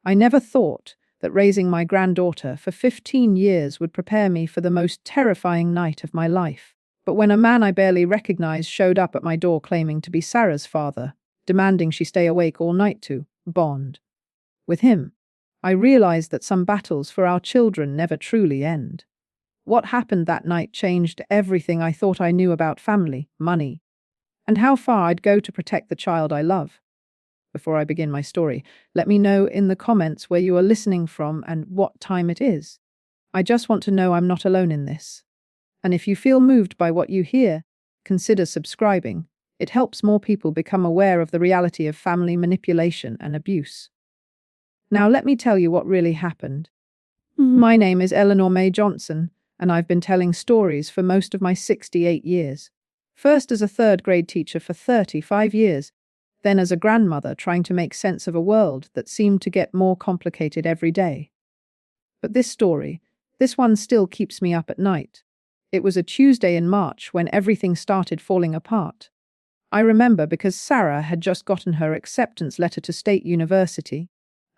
I never thought that raising my granddaughter for 15 years would prepare me for the most terrifying night of my life. But when a man I barely recognized showed up at my door claiming to be Sarah's father, demanding she stay awake all night to bond with him, I realized that some battles for our children never truly end. What happened that night changed everything I thought I knew about family, money, and how far I'd go to protect the child I love. Before I begin my story, let me know in the comments where you are listening from and what time it is. I just want to know I'm not alone in this. And if you feel moved by what you hear, consider subscribing. It helps more people become aware of the reality of family manipulation and abuse. Now let me tell you what really happened. My name is Eleanor May Johnson, and I've been telling stories for most of my 68 years. First as a third-grade teacher for 35 years, then as a grandmother trying to make sense of a world that seemed to get more complicated every day. But this story, this one still keeps me up at night. It was a Tuesday in March when everything started falling apart. I remember because Sarah had just gotten her acceptance letter to State University,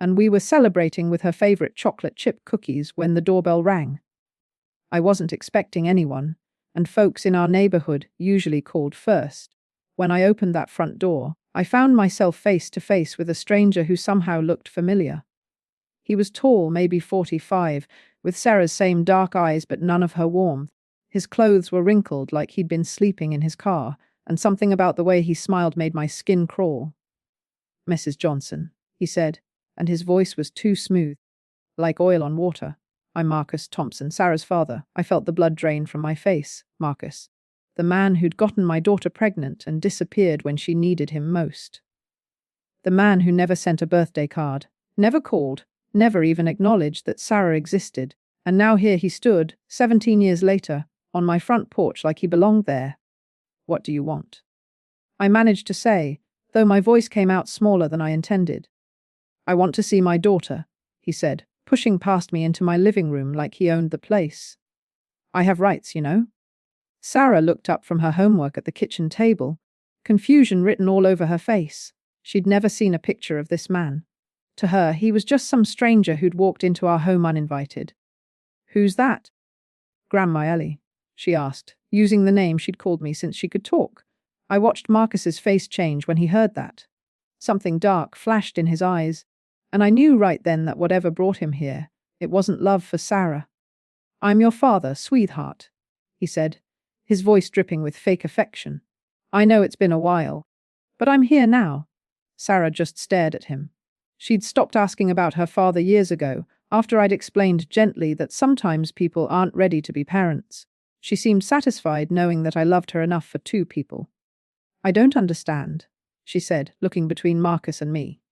and we were celebrating with her favorite chocolate chip cookies when the doorbell rang. I wasn't expecting anyone, and folks in our neighborhood usually called first. When I opened that front door, I found myself face to face with a stranger who somehow looked familiar. He was tall, maybe 45, with Sarah's same dark eyes but none of her warmth. His clothes were wrinkled like he'd been sleeping in his car, and something about the way he smiled made my skin crawl. "Mrs. Johnson," he said, and his voice was too smooth, like oil on water. "I'm Marcus Thompson, Sarah's father." I felt the blood drain from my face. Marcus. The man who'd gotten my daughter pregnant and disappeared when she needed him most. The man who never sent a birthday card, never called, never even acknowledged that Sarah existed. And now here he stood, 17 years later, on my front porch like he belonged there. "What do you want?" I managed to say, though my voice came out smaller than I intended. "I want to see my daughter," he said, pushing past me into my living room like he owned the place. "I have rights, you know." Sarah looked up from her homework at the kitchen table, confusion written all over her face. She'd never seen a picture of this man. To her, he was just some stranger who'd walked into our home uninvited. "Who's that?" "Grandma Ellie," she asked, using the name she'd called me since she could talk. I watched Marcus's face change when he heard that. Something dark flashed in his eyes, and I knew right then that whatever brought him here, it wasn't love for Sarah. "I'm your father, sweetheart," he said, his voice dripping with fake affection. "I know it's been a while, but I'm here now." Sarah just stared at him. She'd stopped asking about her father years ago, after I'd explained gently that sometimes people aren't ready to be parents. She seemed satisfied knowing that I loved her enough for two people. "I don't understand," she said, looking between Marcus and me.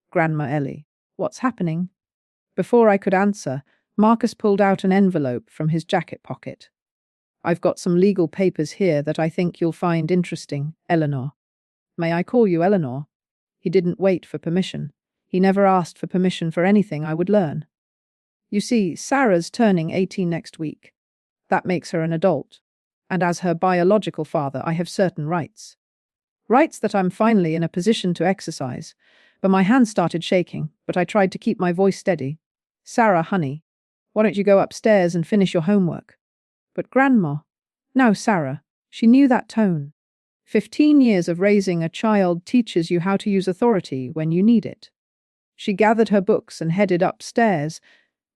"Grandma Ellie, what's happening?" Before I could answer, Marcus pulled out an envelope from his jacket pocket. "I've got some legal papers here that I think you'll find interesting, Eleanor." "May I call you Eleanor?" He didn't wait for permission. He never asked for permission for anything I would learn. "You see, Sarah's turning 18 next week. That makes her an adult. And as her biological father, I have certain rights. Rights that I'm finally in a position to exercise." But my hands started shaking, but I tried to keep my voice steady. "Sarah, honey, why don't you go upstairs and finish your homework?" "But Grandma." "Now, Sarah." She knew that tone. 15 years of raising a child teaches you how to use authority when you need it. She gathered her books and headed upstairs,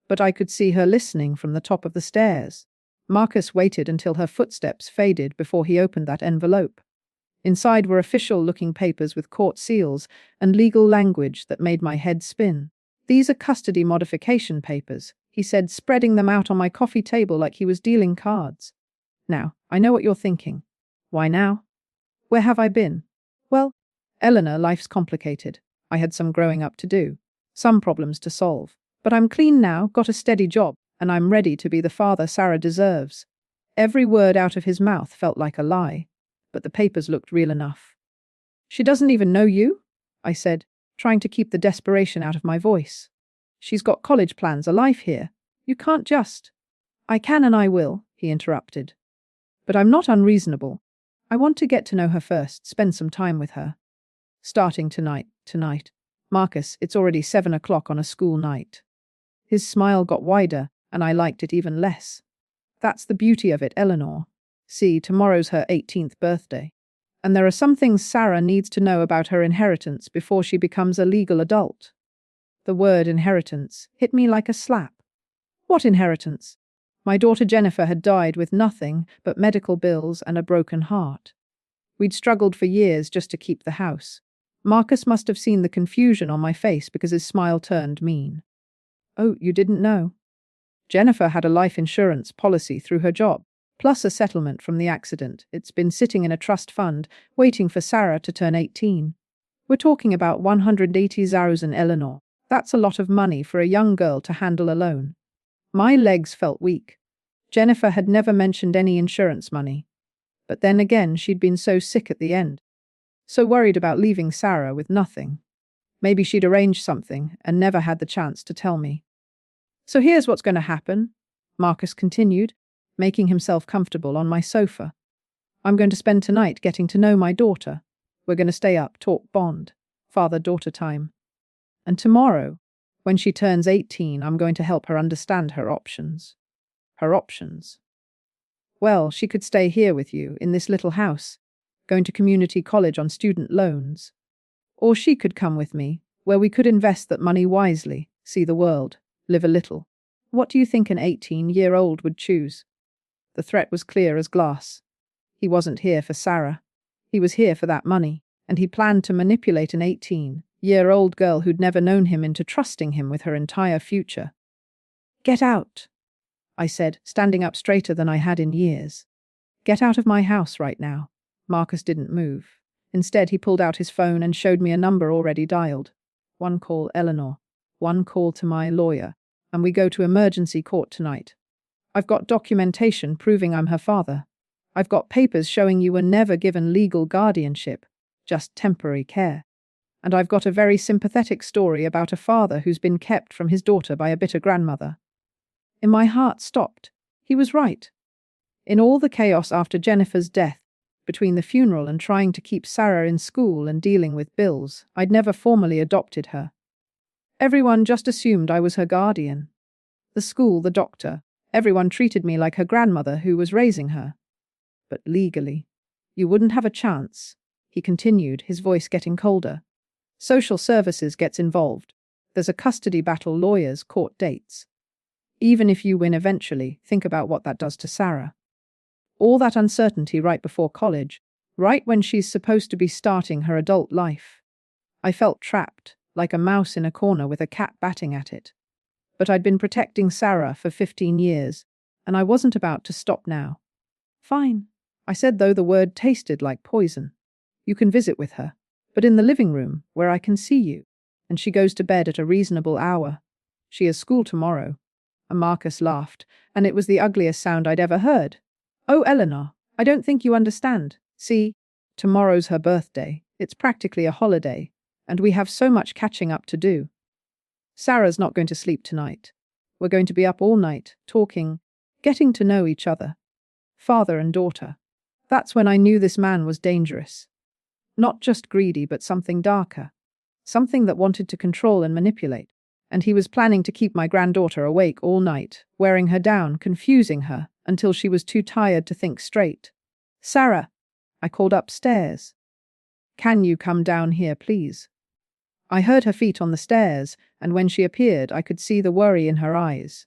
but I could see her listening from the top of the stairs. Marcus waited until her footsteps faded before he opened that envelope. Inside were official-looking papers with court seals and legal language that made my head spin. "These are custody modification papers," he said, spreading them out on my coffee table like he was dealing cards. "Now, I know what you're thinking. Why now? Where have I been?" "Well, Eleanor, life's complicated. I had some growing up to do, some problems to solve. But I'm clean now, got a steady job, and I'm ready to be the father Sarah deserves." Every word out of his mouth felt like a lie, but the papers looked real enough. "She doesn't even know you?" I said, trying to keep the desperation out of my voice. "She's got college plans, a life here. You can't just—" "I can and I will," he interrupted. "But I'm not unreasonable. I want to get to know her first, spend some time with her. Starting tonight. Marcus, it's already 7 o'clock on a school night. His smile got wider, and I liked it even less. That's the beauty of it, Eleanor. See, tomorrow's her 18th birthday. And there are some things Sarah needs to know about her inheritance before she becomes a legal adult. The word inheritance hit me like a slap. What inheritance? My daughter Jennifer had died with nothing but medical bills and a broken heart. We'd struggled for years just to keep the house. Marcus must have seen the confusion on my face because his smile turned mean. Oh, you didn't know? Jennifer had a life insurance policy through her job, plus a settlement from the accident. It's been sitting in a trust fund, waiting for Sarah to turn 18. We're talking about 180,000, Eleanor. That's a lot of money for a young girl to handle alone. My legs felt weak. Jennifer had never mentioned any insurance money. But then again, she'd been so sick at the end. So worried about leaving Sarah with nothing. Maybe she'd arranged something and never had the chance to tell me. So here's what's going to happen, Marcus continued, making himself comfortable on my sofa. I'm going to spend tonight getting to know my daughter. We're going to stay up, talk bond, father-daughter time. And tomorrow, when she turns 18, I'm going to help her understand her options. Her options. Well, she could stay here with you, in this little house, going to community college on student loans. Or she could come with me, where we could invest that money wisely, see the world, live a little. What do you think an 18-year-old would choose? The threat was clear as glass. He wasn't here for Sarah. He was here for that money, and he planned to manipulate an 18-year-old girl who'd never known him into trusting him with her entire future. Get out, I said, standing up straighter than I had in years. Get out of my house right now. Marcus didn't move. Instead, he pulled out his phone and showed me a number already dialed. One call, Eleanor. One call to my lawyer. And we go to emergency court tonight. I've got documentation proving I'm her father. I've got papers showing you were never given legal guardianship, just temporary care. And I've got a very sympathetic story about a father who's been kept from his daughter by a bitter grandmother. And my heart stopped. He was right. In all the chaos after Jennifer's death, between the funeral and trying to keep Sarah in school and dealing with bills, I'd never formally adopted her. Everyone just assumed I was her guardian. The school, the doctor, everyone treated me like her grandmother who was raising her. But legally, you wouldn't have a chance, he continued, his voice getting colder. Social services gets involved. There's a custody battle, lawyers, court dates. Even if you win eventually, think about what that does to Sarah. All that uncertainty right before college, right when she's supposed to be starting her adult life. I felt trapped, like a mouse in a corner with a cat batting at it. But I'd been protecting Sarah for 15 years, and I wasn't about to stop now. Fine, I said, though the word tasted like poison. You can visit with her, but in the living room, where I can see you. And she goes to bed at a reasonable hour. She has school tomorrow. And Marcus laughed, and it was the ugliest sound I'd ever heard. Oh, Eleanor, I don't think you understand. See, tomorrow's her birthday. It's practically a holiday, and we have so much catching up to do. Sarah's not going to sleep tonight. We're going to be up all night, talking, getting to know each other. Father and daughter. That's when I knew this man was dangerous. Not just greedy, but something darker. Something that wanted to control and manipulate. And he was planning to keep my granddaughter awake all night, wearing her down, confusing her, until she was too tired to think straight. Sarah, I called upstairs. Can you come down here, please? I heard her feet on the stairs, and when she appeared, I could see the worry in her eyes.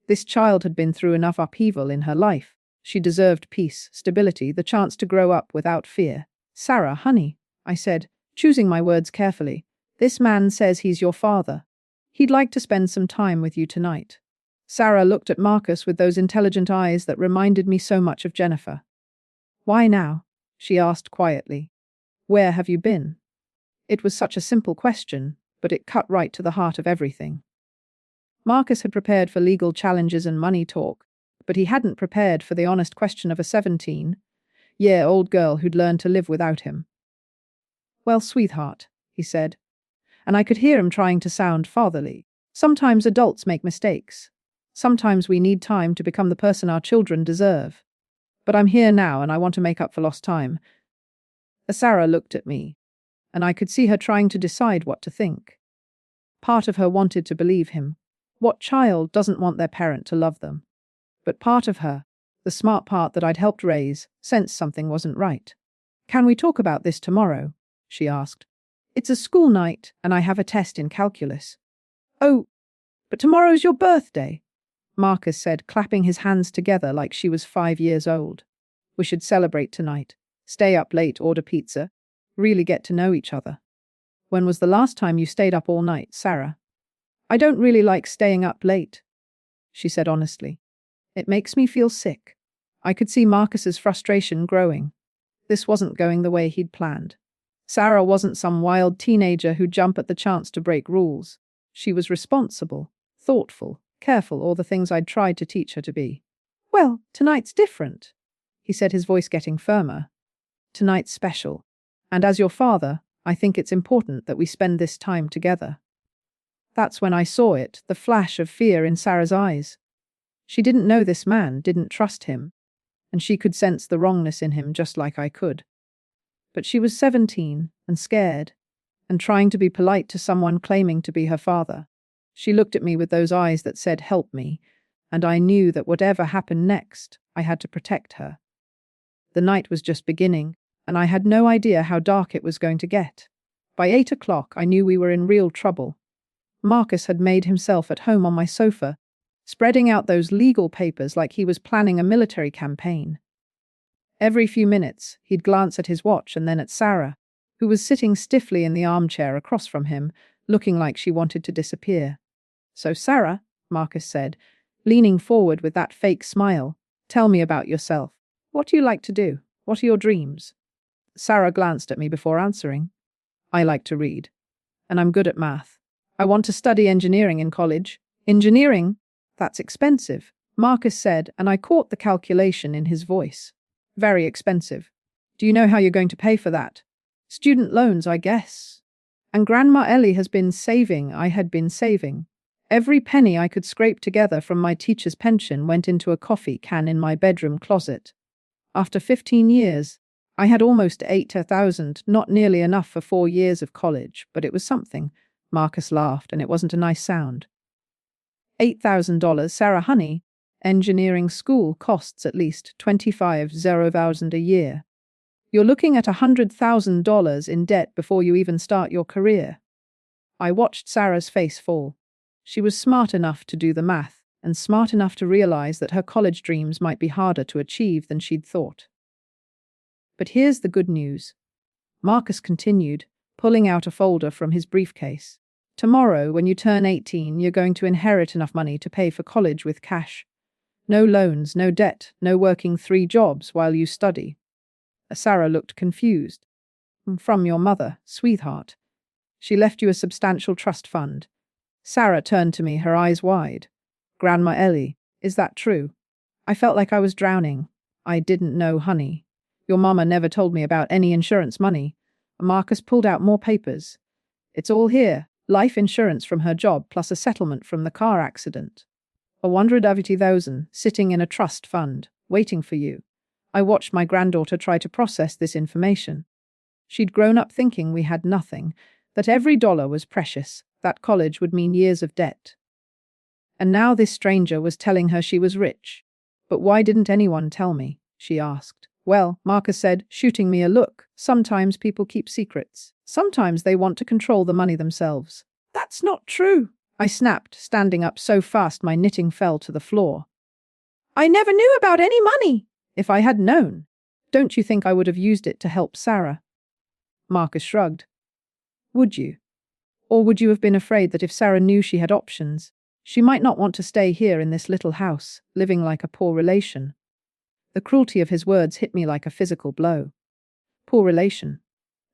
This child had been through enough upheaval in her life. She deserved peace, stability, the chance to grow up without fear. Sarah, honey, I said, choosing my words carefully, this man says he's your father. He'd like to spend some time with you tonight. Sarah looked at Marcus with those intelligent eyes that reminded me so much of Jennifer. Why now? She asked quietly. Where have you been? It was such a simple question, but it cut right to the heart of everything. Marcus had prepared for legal challenges and money talk, but he hadn't prepared for the honest question of a 17-year-old girl who'd learned to live without him. Well, sweetheart, he said, and I could hear him trying to sound fatherly. Sometimes adults make mistakes. Sometimes we need time to become the person our children deserve. But I'm here now and I want to make up for lost time. Sarah looked at me, and I could see her trying to decide what to think. Part of her wanted to believe him. What child doesn't want their parent to love them? But part of her, the smart part that I'd helped raise, sensed something wasn't right. "Can we talk about this tomorrow?" she asked. "It's a school night, and I have a test in calculus." "Oh, but tomorrow's your birthday," Marcus said, clapping his hands together like she was 5 years old. "We should celebrate tonight. Stay up late, order pizza. Really get to know each other." "When was the last time you stayed up all night, Sarah?" "I don't really like staying up late," she said honestly. "It makes me feel sick." I could see Marcus's frustration growing. This wasn't going the way he'd planned. Sarah wasn't some wild teenager who'd jump at the chance to break rules. She was responsible, thoughtful, careful, all the things I'd tried to teach her to be. "Well, tonight's different," he said, his voice getting firmer. "Tonight's special. And as your father, I think it's important that we spend this time together." That's when I saw it, the flash of fear in Sarah's eyes. She didn't know this man, didn't trust him, and she could sense the wrongness in him just like I could. But she was 17 and scared, and trying to be polite to someone claiming to be her father. She looked at me with those eyes that said, "Help me," and I knew that whatever happened next, I had to protect her. The night was just beginning, and I had no idea how dark it was going to get. By 8 o'clock, I knew we were in real trouble. Marcus had made himself at home on my sofa, spreading out those legal papers like he was planning a military campaign. Every few minutes, he'd glance at his watch and then at Sarah, who was sitting stiffly in the armchair across from him, looking like she wanted to disappear. "So, Sarah," Marcus said, leaning forward with that fake smile, "tell me about yourself. What do you like to do? What are your dreams?" Sarah glanced at me before answering. "I like to read, and I'm good at math. I want to study engineering in college." "Engineering? That's expensive," Marcus said, and I caught the calculation in his voice. "Very expensive. Do you know how you're going to pay for that?" "Student loans, I guess." And Grandma Ellie has been saving. I had been saving. Every penny I could scrape together from my teacher's pension went into a coffee can in my bedroom closet. After 15 years, I had almost 8,000, not nearly enough for 4 years of college, but it was something. Marcus laughed, and it wasn't a nice sound. $8,000, Sarah honey. Engineering school costs at least $25,000 a year. You're looking at $100,000 in debt before you even start your career. I watched Sarah's face fall. She was smart enough to do the math, and smart enough to realize that her college dreams might be harder to achieve than she'd thought. But here's the good news. Marcus continued, pulling out a folder from his briefcase. "Tomorrow, when you turn 18, you're going to inherit enough money to pay for college with cash. No loans, no debt, no working 3 jobs while you study." Sarah looked confused. "From your mother, sweetheart. She left you a substantial trust fund." Sarah turned to me, her eyes wide. "Grandma Ellie, is that true?" I felt like I was drowning. "I didn't know, honey. Your mama never told me about any insurance money." Marcus pulled out more papers. "It's all here. Life insurance from her job plus a settlement from the car accident. 180,000 sitting in a trust fund, waiting for you." I watched my granddaughter try to process this information. She'd grown up thinking we had nothing, that every dollar was precious, that college would mean years of debt. And now this stranger was telling her she was rich. "But why didn't anyone tell me?" she asked. "Well," Marcus said, shooting me a look, "sometimes people keep secrets. Sometimes they want to control the money themselves." "That's not true," I snapped, standing up so fast my knitting fell to the floor. "I never knew about any money." "If I had known, don't you think I would have used it to help Sarah?" Marcus shrugged. "Would you? Or would you have been afraid that if Sarah knew she had options, she might not want to stay here in this little house, living like a poor relation?" The cruelty of his words hit me like a physical blow. Poor relation.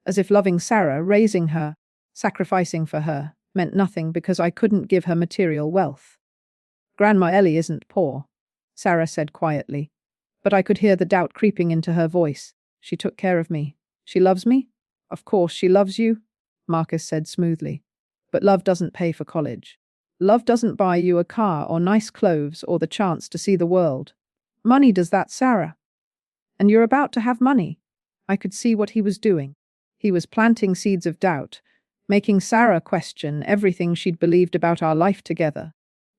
As if loving Sarah, raising her, sacrificing for her, meant nothing because I couldn't give her material wealth. "Grandma Ellie isn't poor," Sarah said quietly, but I could hear the doubt creeping into her voice. "She took care of me. She loves me?" "Of course she loves you," Marcus said smoothly. "But love doesn't pay for college. Love doesn't buy you a car or nice clothes or the chance to see the world. Money does that, Sarah. And you're about to have money." I could see what he was doing. He was planting seeds of doubt, making Sarah question everything she'd believed about our life together,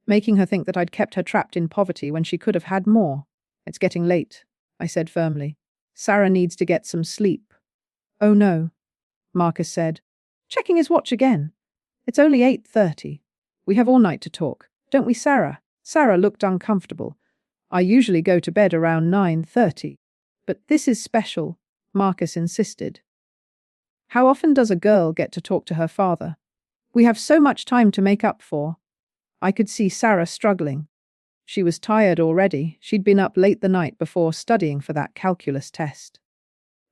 making her think that I'd kept her trapped in poverty when she could have had more. It's getting late, I said firmly. Sarah needs to get some sleep. Oh no, Marcus said, checking his watch again. It's only 8:30. We have all night to talk, don't we, Sarah? Sarah looked uncomfortable. I usually go to bed around 9:30. But this is special, Marcus insisted. How often does a girl get to talk to her father? We have so much time to make up for. I could see Sarah struggling. She was tired already. She'd been up late the night before studying for that calculus test.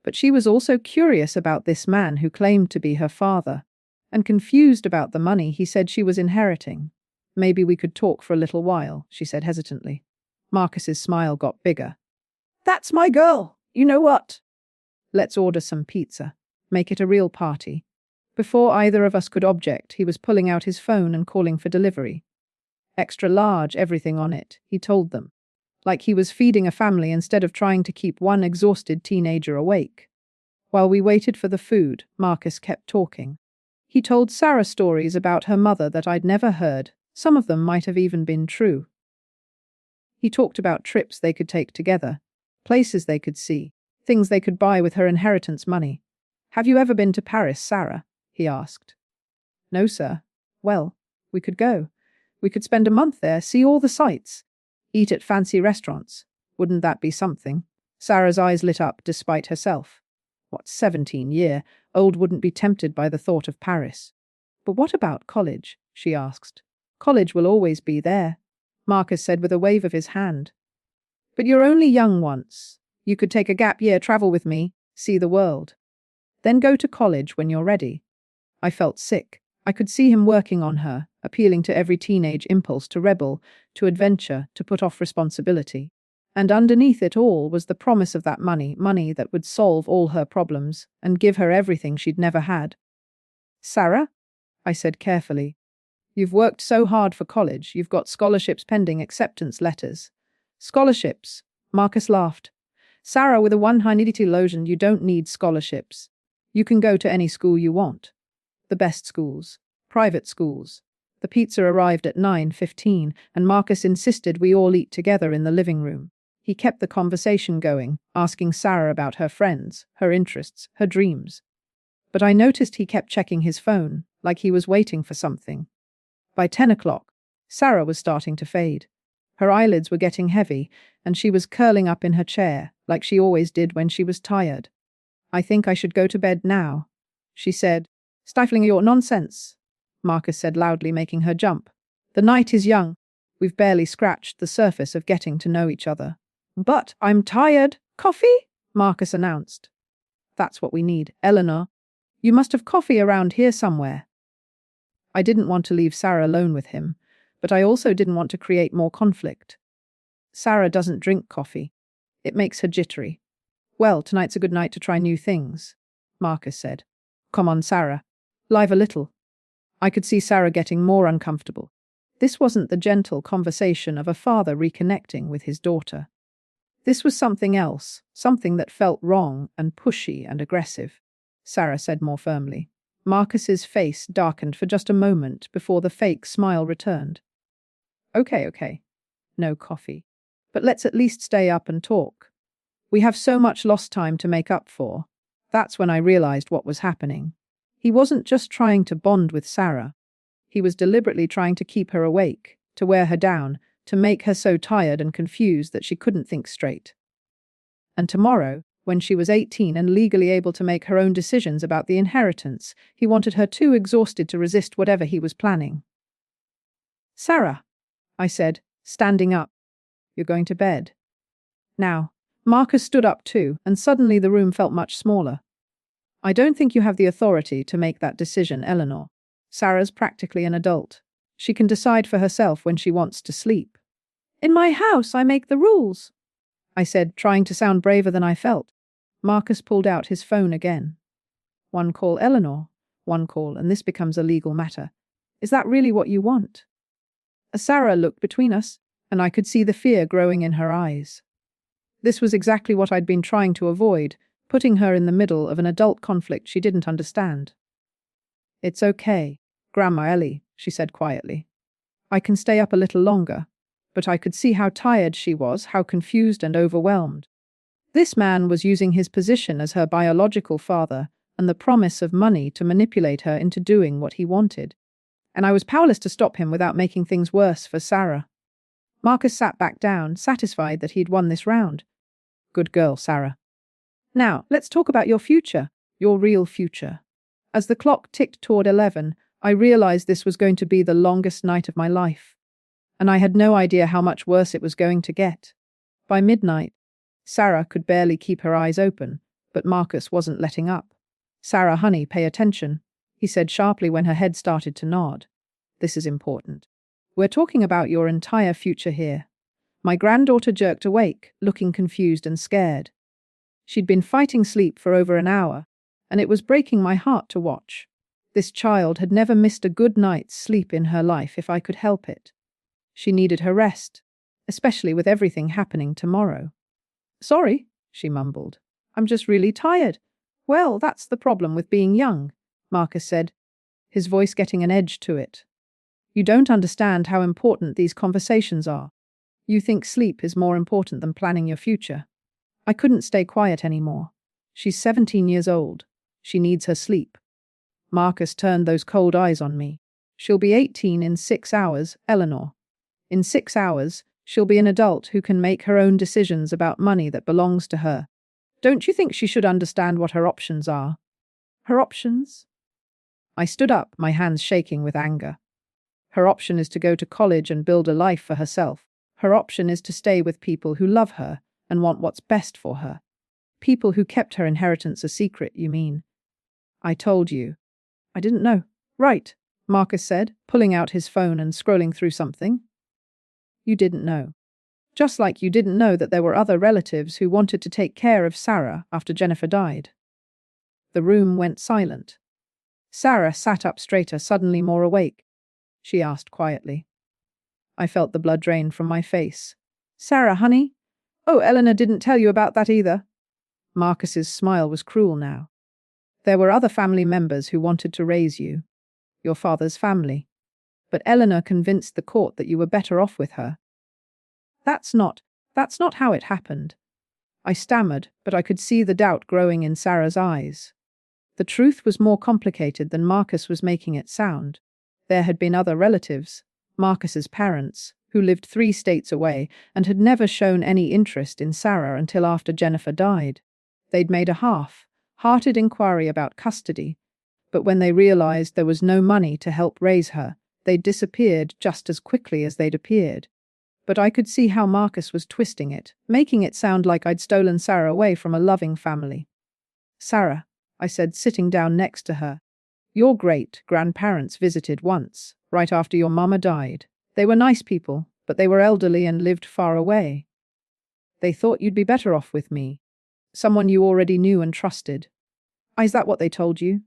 But she was also curious about this man who claimed to be her father, and confused about the money he said she was inheriting. Maybe we could talk for a little while, she said hesitantly. Marcus's smile got bigger. That's my girl. You know what? Let's order some pizza. Make it a real party. Before either of us could object, he was pulling out his phone and calling for delivery. Extra large, everything on it, he told them. Like he was feeding a family instead of trying to keep one exhausted teenager awake. While we waited for the food, Marcus kept talking. He told Sarah stories about her mother that I'd never heard. Some of them might have even been true. He talked about trips they could take together, places they could see, things they could buy with her inheritance money. Have you ever been to Paris, Sarah? He asked. No, sir. Well, we could go. We could spend a month there, see all the sights, eat at fancy restaurants. Wouldn't that be something? Sarah's eyes lit up despite herself. What, 17-year-old wouldn't be tempted by the thought of Paris? But what about college? She asked. College will always be there, Marcus said with a wave of his hand. But you're only young once. You could take a gap year, travel with me, see the world. Then go to college when you're ready. I felt sick. I could see him working on her, appealing to every teenage impulse to rebel, to adventure, to put off responsibility. And underneath it all was the promise of that money that would solve all her problems and give her everything she'd never had. Sarah? I said carefully. You've worked so hard for college, you've got scholarships pending, acceptance letters. Scholarships? Marcus laughed. Sarah, with a 180 lotion, you don't need scholarships. You can go to any school you want. The best schools. Private schools. The pizza arrived at 9:15, and Marcus insisted we all eat together in the living room. He kept the conversation going, asking Sarah about her friends, her interests, her dreams. But I noticed he kept checking his phone, like he was waiting for something. By 10 o'clock, Sarah was starting to fade. Her eyelids were getting heavy, and she was curling up in her chair, like she always did when she was tired. I think I should go to bed now, she said, stifling your nonsense, Marcus said loudly, making her jump. The night is young. We've barely scratched the surface of getting to know each other. But I'm tired. Coffee? Marcus announced. That's what we need, Eleanor. You must have coffee around here somewhere. I didn't want to leave Sarah alone with him, but I also didn't want to create more conflict. Sarah doesn't drink coffee. It makes her jittery. Well, tonight's a good night to try new things, Marcus said. Come on, Sarah. Live a little. I could see Sarah getting more uncomfortable. This wasn't the gentle conversation of a father reconnecting with his daughter. This was something else, something that felt wrong and pushy and aggressive. Sarah said more firmly. Marcus's face darkened for just a moment before the fake smile returned. Okay. No coffee. But let's at least stay up and talk. We have so much lost time to make up for. That's when I realized what was happening. He wasn't just trying to bond with Sarah. He was deliberately trying to keep her awake, to wear her down, to make her so tired and confused that she couldn't think straight. And tomorrow, when she was 18 and legally able to make her own decisions about the inheritance, he wanted her too exhausted to resist whatever he was planning. Sarah, I said, standing up. You're going to bed. Now, Marcus stood up too, and suddenly the room felt much smaller. I don't think you have the authority to make that decision, Eleanor. Sarah's practically an adult. She can decide for herself when she wants to sleep. In my house, I make the rules, I said, trying to sound braver than I felt. Marcus pulled out his phone again. One call, Eleanor. One call, and this becomes a legal matter. Is that really what you want? Sarah looked between us, and I could see the fear growing in her eyes. This was exactly what I'd been trying to avoid, putting her in the middle of an adult conflict she didn't understand. "It's okay, Grandma Ellie," she said quietly. "I can stay up a little longer." But I could see how tired she was, how confused and overwhelmed. This man was using his position as her biological father and the promise of money to manipulate her into doing what he wanted. And I was powerless to stop him without making things worse for Sarah. Marcus sat back down, satisfied that he'd won this round. "Good girl, Sarah. Now, let's talk about your future, your real future." As the clock ticked toward 11, I realized this was going to be the longest night of my life. And I had no idea how much worse it was going to get. By midnight, Sarah could barely keep her eyes open, but Marcus wasn't letting up. "Sarah, honey, pay attention," he said sharply when her head started to nod. "This is important. We're talking about your entire future here." My granddaughter jerked awake, looking confused and scared. She'd been fighting sleep for over an hour, and it was breaking my heart to watch. This child had never missed a good night's sleep in her life if I could help it. She needed her rest, especially with everything happening tomorrow. "Sorry," she mumbled. "I'm just really tired." "Well, that's the problem with being young," Marcus said, his voice getting an edge to it. "You don't understand how important these conversations are. You think sleep is more important than planning your future." I couldn't stay quiet anymore. "She's 17 years old. She needs her sleep." Marcus turned those cold eyes on me. "She'll be 18 in 6 hours, Eleanor. In 6 hours, she'll be an adult who can make her own decisions about money that belongs to her. Don't you think she should understand what her options are?" "Her options?" I stood up, my hands shaking with anger. "Her option is to go to college and build a life for herself. Her option is to stay with people who love her and want what's best for her. People who kept her inheritance a secret, you mean?" "I told you." "I didn't know." "Right," Marcus said, pulling out his phone and scrolling through something. "You didn't know. Just like you didn't know that there were other relatives who wanted to take care of Sarah after Jennifer died." The room went silent. Sarah sat up straighter, suddenly more awake. She asked quietly. I felt the blood drain from my face. "Sarah, honey? Oh, Eleanor didn't tell you about that either." Marcus's smile was cruel now. "There were other family members who wanted to raise you. Your father's family. But Eleanor convinced the court that you were better off with her." That's not how it happened." I stammered, but I could see the doubt growing in Sarah's eyes. The truth was more complicated than Marcus was making it sound. There had been other relatives, Marcus's parents, who lived 3 states away and had never shown any interest in Sarah until after Jennifer died. They'd made a half-hearted inquiry about custody, but when they realized there was no money to help raise her, they'd disappeared just as quickly as they'd appeared. But I could see how Marcus was twisting it, making it sound like I'd stolen Sarah away from a loving family. "Sarah," I said, sitting down next to her, "your great-grandparents visited once, right after your mama died. They were nice people, but they were elderly and lived far away. They thought you'd be better off with me, someone you already knew and trusted." "Is that what they told you?"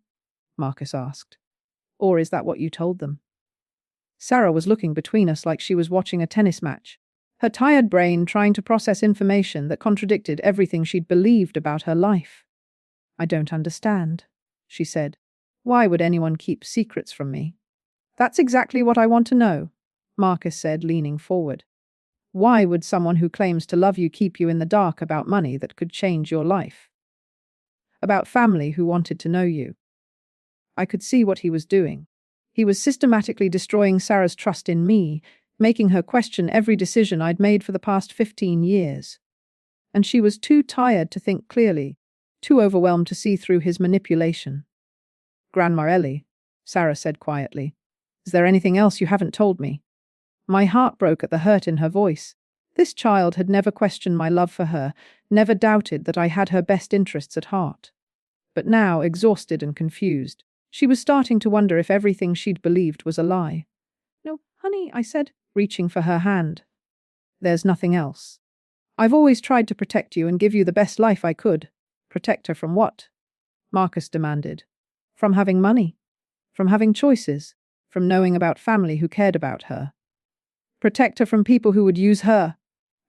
Marcus asked. "Or is that what you told them?" Sarah was looking between us like she was watching a tennis match, her tired brain trying to process information that contradicted everything she'd believed about her life. "I don't understand," she said. "Why would anyone keep secrets from me?" "That's exactly what I want to know," Marcus said, leaning forward. "Why would someone who claims to love you keep you in the dark about money that could change your life? About family who wanted to know you?" I could see what he was doing. He was systematically destroying Sarah's trust in me, making her question every decision I'd made for the past 15 years. And she was too tired to think clearly, too overwhelmed to see through his manipulation. "Grandma Ellie," Sarah said quietly, "is there anything else you haven't told me?" My heart broke at the hurt in her voice. This child had never questioned my love for her, never doubted that I had her best interests at heart. But now, exhausted and confused, she was starting to wonder if everything she'd believed was a lie. "No, honey," I said, reaching for her hand. "There's nothing else. I've always tried to protect you and give you the best life I could." "Protect her from what?" Marcus demanded. "From having money. From having choices. From knowing about family who cared about her. Protect her from people who would use her."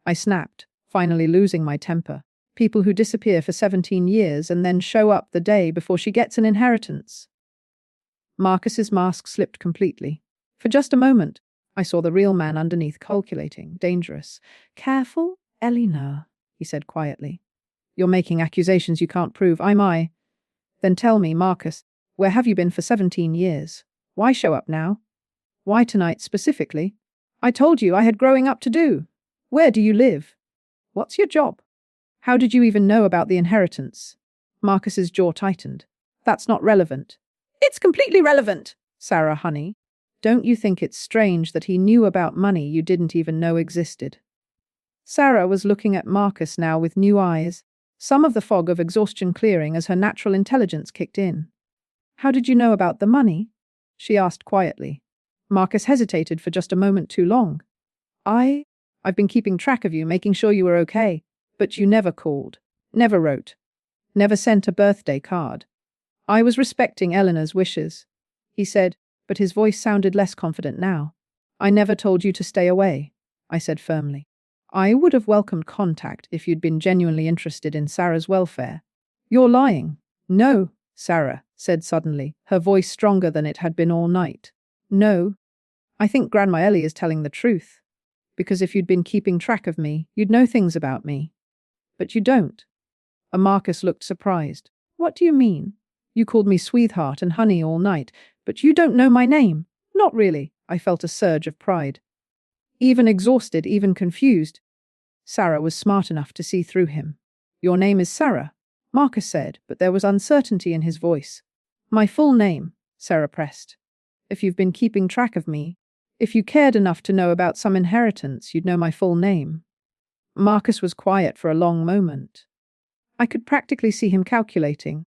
I snapped, finally losing my temper. People who disappear for 17 years and then show up the day before she gets an inheritance. Marcus's mask slipped completely. For just a moment, I saw the real man underneath, calculating, dangerous. Careful, Eleanor, he said quietly. You're making accusations you can't prove, am I? Then tell me, Marcus, where have you been for 17 years? Why show up now? Why tonight specifically? I told you I had growing up to do. Where do you live? What's your job? How did you even know about the inheritance? Marcus's jaw tightened. That's not relevant. It's completely relevant, Sarah Honey. Don't you think it's strange that he knew about money you didn't even know existed? Sarah was looking at Marcus now with new eyes, some of the fog of exhaustion clearing as her natural intelligence kicked in. How did you know about the money? She asked quietly. Marcus hesitated for just a moment too long. I've been keeping track of you, making sure you were okay, but you never called, never wrote, never sent a birthday card. I was respecting Eleanor's wishes, he said, but his voice sounded less confident now. I never told you to stay away, I said firmly. I would have welcomed contact if you'd been genuinely interested in Sarah's welfare. You're lying. No, Sarah said suddenly, her voice stronger than it had been all night. No, I think Grandma Ellie is telling the truth. Because if you'd been keeping track of me, you'd know things about me. But you don't. Marcus looked surprised. What do you mean? You called me sweetheart and honey all night, but you don't know my name. Not really. I felt a surge of pride. Even exhausted, even confused. Sarah was smart enough to see through him. Your name is Sarah, Marcus said, but there was uncertainty in his voice. My full name, Sarah pressed. If you've been keeping track of me, if you cared enough to know about some inheritance, you'd know my full name. Marcus was quiet for a long moment. I could practically see him calculating,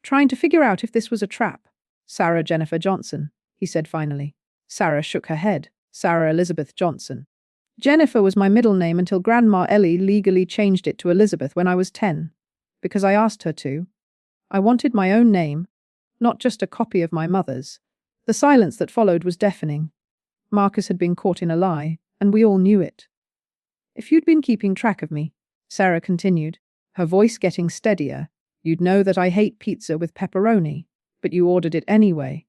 trying to figure out if this was a trap. Sarah Jennifer Johnson, he said finally. Sarah shook her head. Sarah Elizabeth Johnson. Jennifer was my middle name until Grandma Ellie legally changed it to Elizabeth when I was 10, because I asked her to. I wanted my own name, not just a copy of my mother's. The silence that followed was deafening. Marcus had been caught in a lie, and we all knew it. If you'd been keeping track of me, Sarah continued, her voice getting steadier, you'd know that I hate pizza with pepperoni, but you ordered it anyway.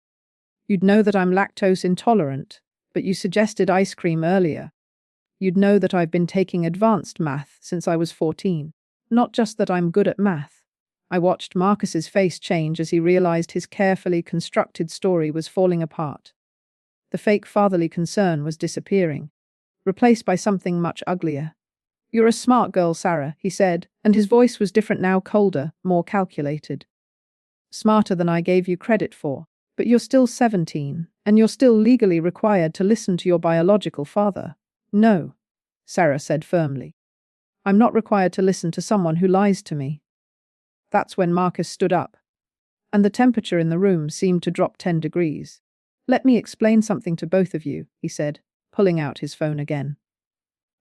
You'd know that I'm lactose intolerant, but you suggested ice cream earlier. You'd know that I've been taking advanced math since I was 14, not just that I'm good at math. I watched Marcus's face change as he realized his carefully constructed story was falling apart. The fake fatherly concern was disappearing, replaced by something much uglier. You're a smart girl, Sarah, he said, and his voice was different now, colder, more calculated. Smarter than I gave you credit for, but you're still 17, and you're still legally required to listen to your biological father. No, Sarah said firmly. I'm not required to listen to someone who lies to me. That's when Marcus stood up, and the temperature in the room seemed to drop 10 degrees. Let me explain something to both of you, he said, pulling out his phone again.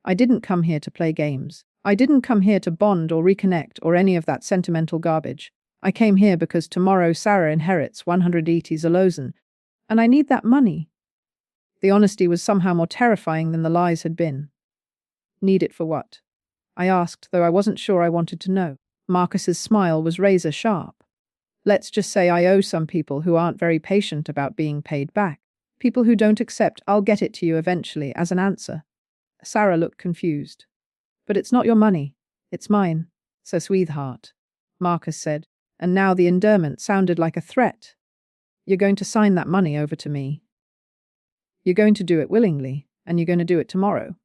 I didn't come here to play games. I didn't come here to bond or reconnect or any of that sentimental garbage. I came here because tomorrow Sarah inherits 180 Zalozen, and I need that money. The honesty was somehow more terrifying than the lies had been. Need it for what? I asked, though I wasn't sure I wanted to know. Marcus's smile was razor sharp. Let's just say I owe some people who aren't very patient about being paid back. People who don't accept I'll get it to you eventually as an answer. Sarah looked confused. But it's not your money. It's mine, so sweetheart, Marcus said, and now the endearment sounded like a threat. You're going to sign that money over to me. You're going to do it willingly, and you're going to do it tomorrow.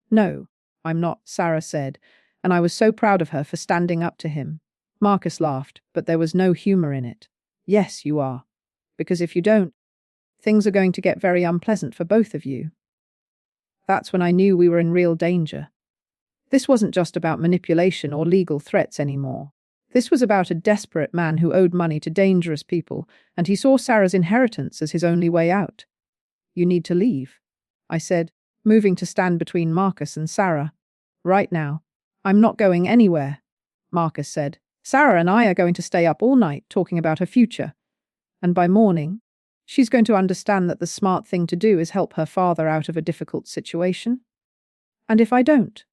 No, I'm not, Sarah said, and I was so proud of her for standing up to him. Marcus laughed, but there was no humor in it. Yes, you are. Because if you don't, things are going to get very unpleasant for both of you. That's when I knew we were in real danger. This wasn't just about manipulation or legal threats anymore. This was about a desperate man who owed money to dangerous people, and he saw Sarah's inheritance as his only way out. You need to leave, I said, moving to stand between Marcus and Sarah. Right now. I'm not going anywhere, Marcus said. Sarah and I are going to stay up all night talking about her future. And by morning, she's going to understand that the smart thing to do is help her father out of a difficult situation. And if I don't?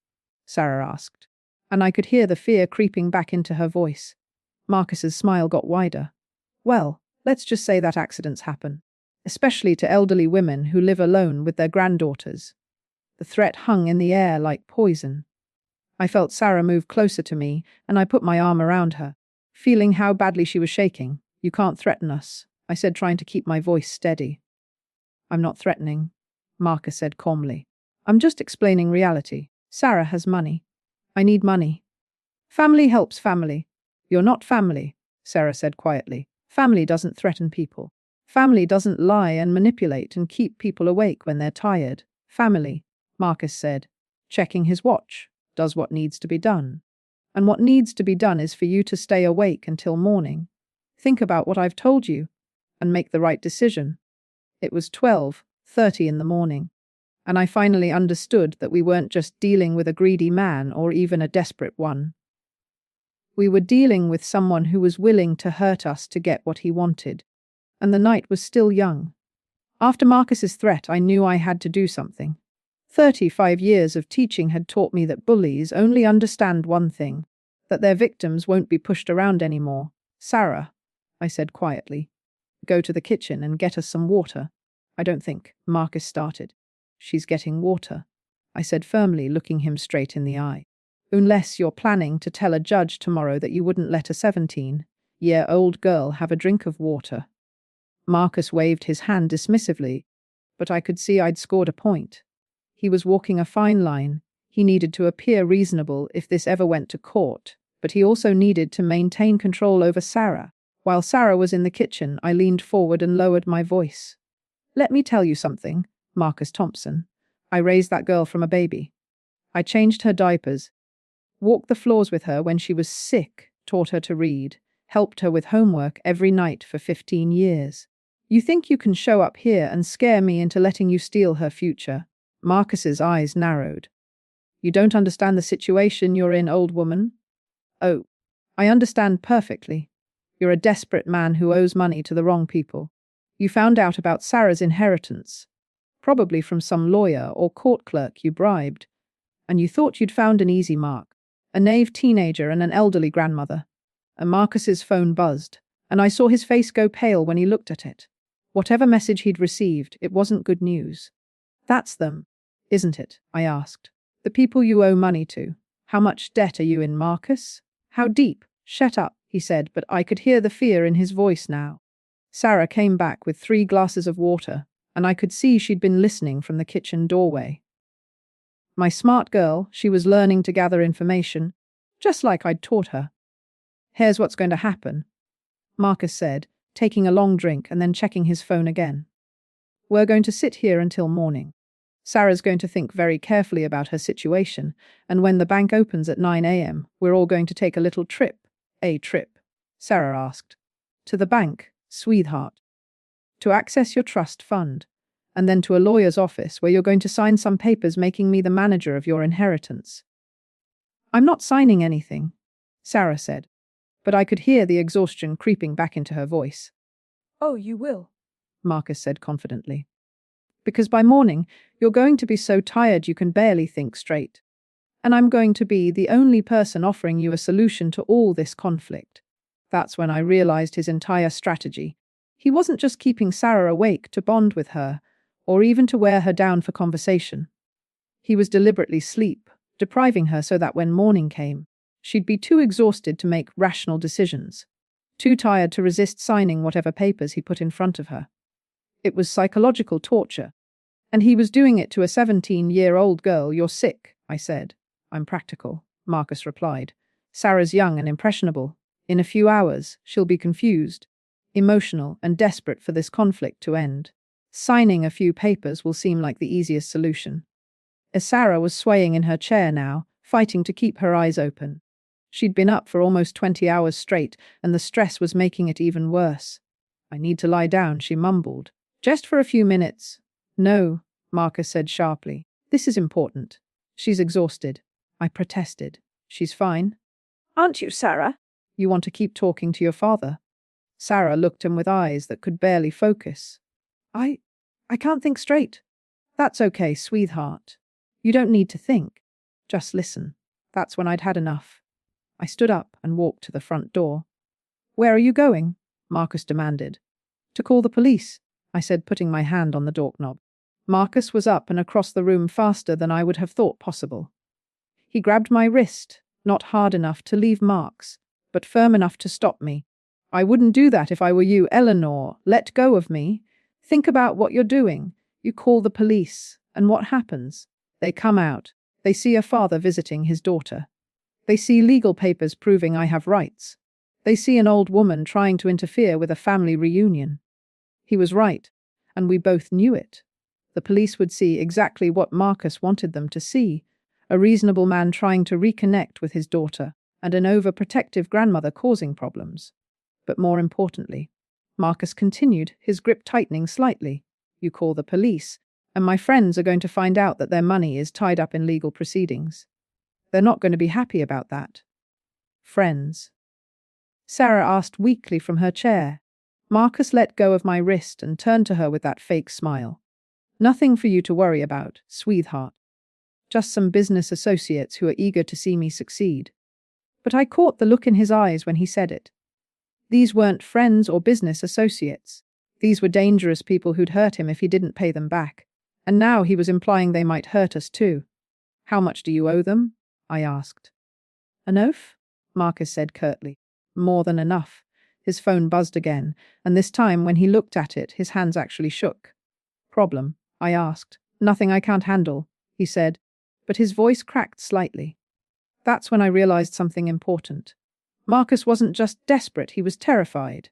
Sarah asked. and I could hear the fear creeping back into her voice. Marcus's smile got wider. Well, let's just say that accidents happen, especially to elderly women who live alone with their granddaughters. The threat hung in the air like poison. I felt Sarah move closer to me, and I put my arm around her, feeling how badly she was shaking. You can't threaten us, I said, trying to keep my voice steady. I'm not threatening, Marcus said calmly. I'm just explaining reality. Sarah has money. I need money. Family helps family. You're not family, Sarah said quietly. Family doesn't threaten people. Family doesn't lie and manipulate and keep people awake when they're tired. Family, Marcus said, checking his watch, does what needs to be done. And what needs to be done is for you to stay awake until morning. Think about what I've told you and make the right decision. It was 12:30 in the morning, and I finally understood that we weren't just dealing with a greedy man or even a desperate one. We were dealing with someone who was willing to hurt us to get what he wanted, and the night was still young. After Marcus's threat, I knew I had to do something. 35 years of teaching had taught me that bullies only understand one thing, that their victims won't be pushed around anymore. Sarah, I said quietly, go to the kitchen and get us some water. I don't think, Marcus started. She's getting water, I said firmly, looking him straight in the eye. Unless you're planning to tell a judge tomorrow that you wouldn't let a 17-year-old girl have a drink of water. Marcus waved his hand dismissively, but I could see I'd scored a point. He was walking a fine line. He needed to appear reasonable if this ever went to court, but he also needed to maintain control over Sarah. While Sarah was in the kitchen, I leaned forward and lowered my voice. Let me tell you something, Marcus Thompson. I raised that girl from a baby. I changed her diapers, walked the floors with her when she was sick, taught her to read, helped her with homework every night for 15 years. You think you can show up here and scare me into letting you steal her future? Marcus's eyes narrowed. You don't understand the situation you're in, old woman? Oh, I understand perfectly. You're a desperate man who owes money to the wrong people. You found out about Sarah's inheritance, probably from some lawyer or court clerk you bribed, and you thought you'd found an easy mark, a naive teenager and an elderly grandmother. And Marcus's phone buzzed, and I saw his face go pale when he looked at it. Whatever message he'd received, it wasn't good news. That's them, isn't it? I asked. The people you owe money to. How much debt are you in, Marcus? How deep? Shut up, he said, but I could hear the fear in his voice now. Sarah came back with 3 glasses of water, and I could see she'd been listening from the kitchen doorway. My smart girl, she was learning to gather information, just like I'd taught her. Here's what's going to happen, Marcus said, taking a long drink and then checking his phone again. We're going to sit here until morning. Sarah's going to think very carefully about her situation, and when the bank opens at 9 a.m., we're all going to take a little trip. A trip? Sarah asked. To the bank, sweetheart. To access your trust fund, and then to a lawyer's office where you're going to sign some papers making me the manager of your inheritance. I'm not signing anything, Sarah said, but I could hear the exhaustion creeping back into her voice. Oh, you will, Marcus said confidently. Because by morning, you're going to be so tired you can barely think straight. And I'm going to be the only person offering you a solution to all this conflict. That's when I realized his entire strategy. He wasn't just keeping Sarah awake to bond with her, or even to wear her down for conversation. He was deliberately depriving her so that when morning came, she'd be too exhausted to make rational decisions, too tired to resist signing whatever papers he put in front of her. It was psychological torture, and he was doing it to a 17-year-old girl. You're sick, I said. I'm practical, Marcus replied. Sarah's young and impressionable. In a few hours, she'll be confused, emotional, and desperate for this conflict to end. Signing a few papers will seem like the easiest solution. As Sarah was swaying in her chair now, fighting to keep her eyes open. She'd been up for almost 20 hours straight, and the stress was making it even worse. I need to lie down, she mumbled. Just for a few minutes. No, Marcus said sharply. This is important. She's exhausted. I protested. She's fine. Aren't you, Sarah? You want to keep talking to your father? Sarah looked at him with eyes that could barely focus. I can't think straight. That's okay, sweetheart. You don't need to think. Just listen. That's when I'd had enough. I stood up and walked to the front door. Where are you going? Marcus demanded. To call the police, I said, putting my hand on the doorknob. Marcus was up and across the room faster than I would have thought possible. He grabbed my wrist, not hard enough to leave marks, but firm enough to stop me. I wouldn't do that if I were you, Eleanor. Let go of me. Think about what you're doing. You call the police, and what happens? They come out. They see a father visiting his daughter. They see legal papers proving I have rights. They see an old woman trying to interfere with a family reunion. He was right, and we both knew it. The police would see exactly what Marcus wanted them to see, a reasonable man trying to reconnect with his daughter, and an overprotective grandmother causing problems. But more importantly, Marcus continued, his grip tightening slightly. You call the police, and my friends are going to find out that their money is tied up in legal proceedings. They're not going to be happy about that. Friends? Sarah asked weakly from her chair. Marcus let go of my wrist and turned to her with that fake smile. Nothing for you to worry about, sweetheart. Just some business associates who are eager to see me succeed. But I caught the look in his eyes when he said it. These weren't friends or business associates. These were dangerous people who'd hurt him if he didn't pay them back. And now he was implying they might hurt us too. How much do you owe them? I asked. Enough? Marcus said curtly. More than enough. His phone buzzed again, and this time when he looked at it, his hands actually shook. Problem? I asked. Nothing I can't handle, he said, but his voice cracked slightly. That's when I realized something important. Marcus wasn't just desperate, he was terrified.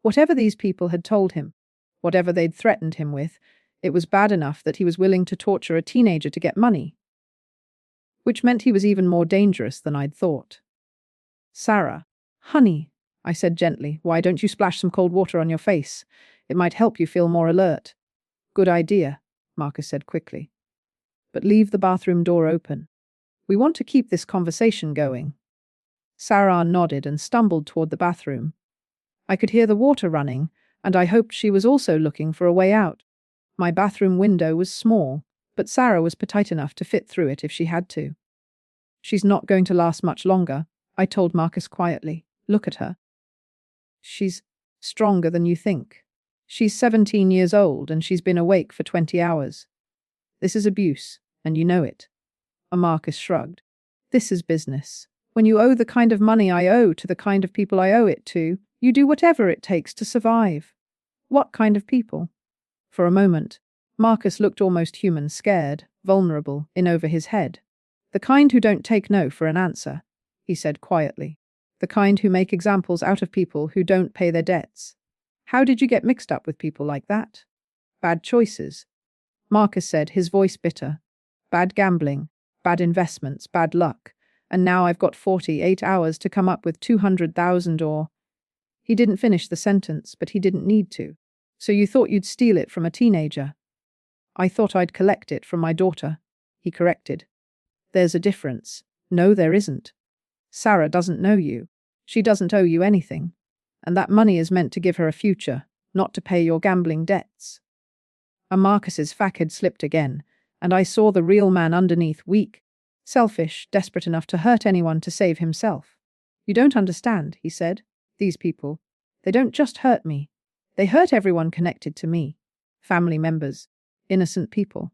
Whatever these people had told him, whatever they'd threatened him with, it was bad enough that he was willing to torture a teenager to get money. Which meant he was even more dangerous than I'd thought. Sarah, honey, I said gently, why don't you splash some cold water on your face? It might help you feel more alert. Good idea, Marcus said quickly. But leave the bathroom door open. We want to keep this conversation going. Sarah nodded and stumbled toward the bathroom. I could hear the water running, and I hoped she was also looking for a way out. My bathroom window was small, but Sarah was petite enough to fit through it if she had to. She's not going to last much longer, I told Marcus quietly. Look at her. She's stronger than you think. She's 17 years old and she's been awake for 20 hours. This is abuse, and you know it. Marcus shrugged. This is business. When you owe the kind of money I owe to the kind of people I owe it to, you do whatever it takes to survive. What kind of people? For a moment, Marcus looked almost human, scared, vulnerable, in over his head. The kind who don't take no for an answer, he said quietly. The kind who make examples out of people who don't pay their debts. How did you get mixed up with people like that? Bad choices. Marcus said, his voice bitter. Bad gambling, bad investments, bad luck. And now I've got 48 hours to come up with 200,000 or... He didn't finish the sentence, but he didn't need to. So you thought you'd steal it from a teenager? I thought I'd collect it from my daughter, he corrected. There's a difference. No, there isn't. Sarah doesn't know you. She doesn't owe you anything. And that money is meant to give her a future, not to pay your gambling debts. Marcus's facade slipped again, and I saw the real man underneath, weak, selfish, desperate enough to hurt anyone to save himself. You don't understand, he said. These people, they don't just hurt me. They hurt everyone connected to me. Family members, innocent people.